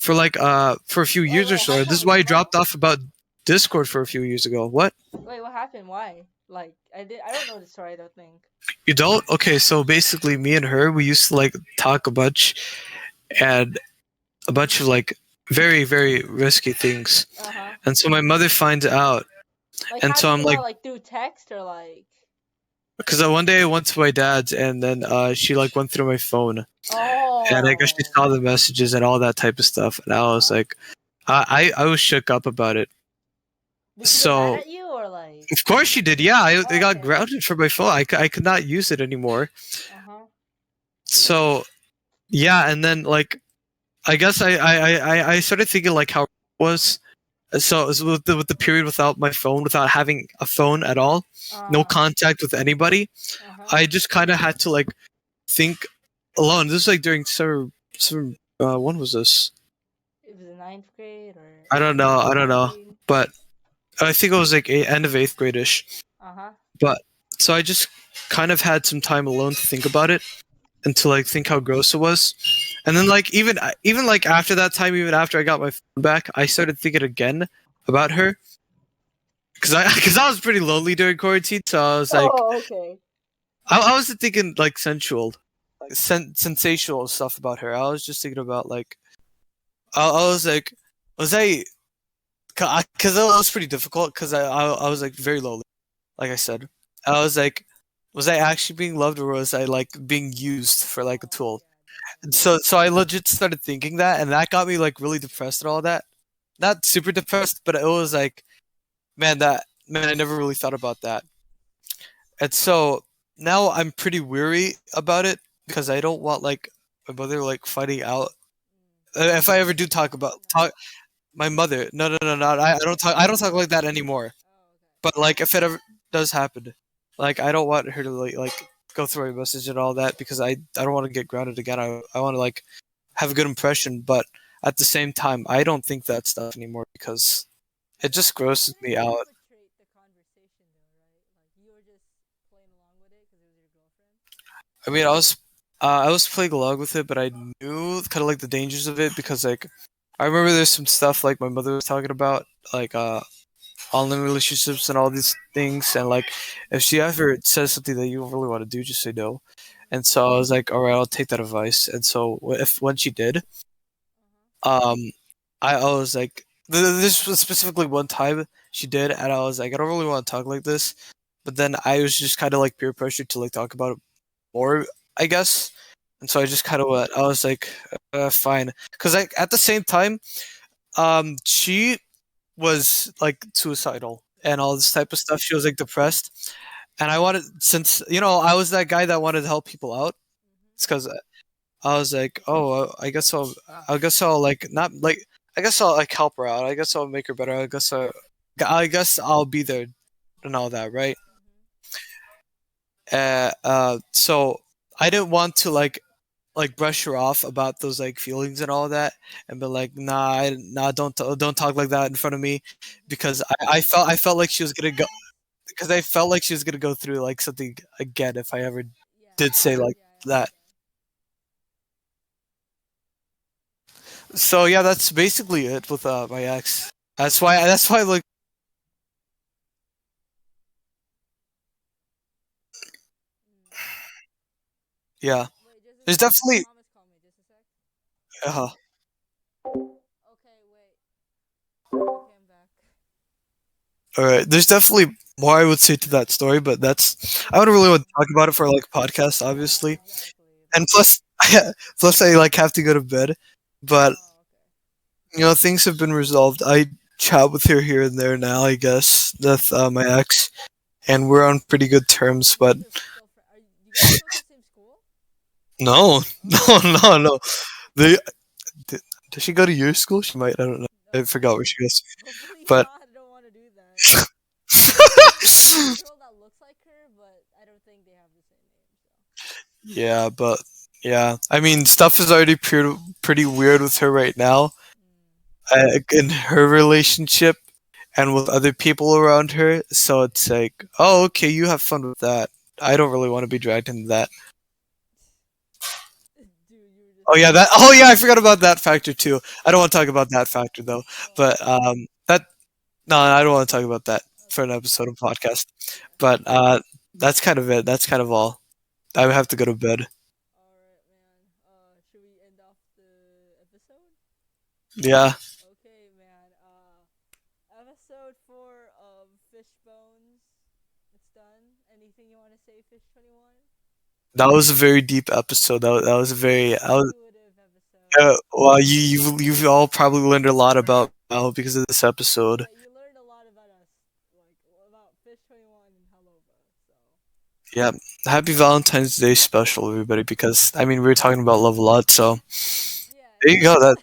years or so. This is why I dropped off about Discord for a few years ago. What? Wait, what happened? Why? Like I don't know the story, I don't think. You don't? Okay, so basically me and her, we used to like talk a bunch and a bunch of like very, very risky things. And so my mother finds out. Like, and so I'm like through text or like because one day I went to my dad's and then she like went through my phone. And I guess she saw the messages and all that type of stuff. And I was like I was shook up about it. Did she get mad at you or like? Of course she did. Yeah, I got grounded for my phone. I could not use it anymore. So, yeah, and then like, I guess I started thinking like how it was, So with the period without my phone, without having a phone at all, no Uh, contact with anybody, uh-huh. I just kind of had to like think alone. This is like during some when was this? It was the ninth grade or I don't know. I don't know. elementary. But I think it was like end of eighth grade-ish. Uh-huh. But so I just kind of had some time alone to think about it and to like think how gross it was. And then like even like after that time, even after I got my phone back, I started thinking again about her because I because I was pretty lonely during quarantine. So I was like, Oh, okay. I wasn't thinking like sensational stuff about her. I was just thinking about like I was like, was I because it was pretty difficult because I was like very lonely. Like I said, I was like, was I actually being loved or was I like being used for like a tool? And so I legit started thinking that, and that got me like really depressed and all that. Not super depressed, but it was like, man, I never really thought about that. And so now I'm pretty weary about it because I don't want like my mother like finding out. If I ever do talk my mother, no, I don't talk like that anymore. But like if it ever does happen, like I don't want her to like go through my message and all that because I don't want to get grounded again. I want to like have a good impression, but at the same time, I don't think that stuff anymore because it just grosses me out. I mean, I was playing along with it, but I knew kind of like the dangers of it because like I remember there's some stuff like my mother was talking about like online relationships and all these things, and like if she ever says something that you don't really want to do, just say no. And so I was like, all right, I'll take that advice. And so if when she did, um, I was like, this was specifically one time she did, and I was like, I don't really want to talk like this, but then I was just kind of like peer pressured to like talk about it more, I guess. And so I just kind of went. I was like, fine, because like at the same time, she was like suicidal and all this type of stuff. She was like depressed, and I wanted since I was that guy that wanted to help people out. It's because I was like, oh, I guess I'll like not like, I guess I'll like help her out. I guess I'll make her better. I guess I'll be there and all that, right? So I didn't want to like brush her off about those like feelings and all that, and be like, nah, don't talk like that in front of me, because I felt like she was gonna go because I felt like she was gonna go through like something again if I ever did say like that. So yeah, that's basically it with my ex. That's why like yeah, there's definitely uh, all right. There's definitely more I would say to that story, but that's I wouldn't really want to talk about it for like a podcast, obviously. And plus, plus I like have to go to bed. But things have been resolved. I chat with her here and there now, I guess, with my ex, and we're on pretty good terms. But no, no. They, does she go to your school? She might. I don't know. I forgot where she goes. But yeah, but yeah. I mean, stuff is already pretty weird with her right now. In her relationship and with other people around her. So it's like, oh, okay, you have fun with that. I don't really want to be dragged into that. Oh yeah, that. Oh yeah, I forgot about that factor too. I don't want to talk about that factor though. But that no, I don't want to talk about that for an episode of podcast. But that's kind of it. That's kind of all. I have to go to bed. Yeah. That was a very deep episode. That was a very. Well, you've all probably learned a lot about Mel because of this episode. Yeah, happy Valentine's Day special, everybody. Because I mean, we were talking about love a lot, so there you go. That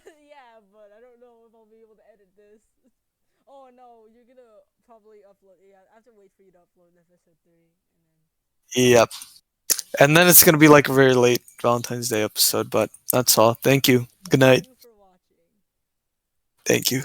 Yep. And then it's gonna be like a very late Valentine's Day episode, but that's all. Thank you. Good night. Thank you for watching. Thank you.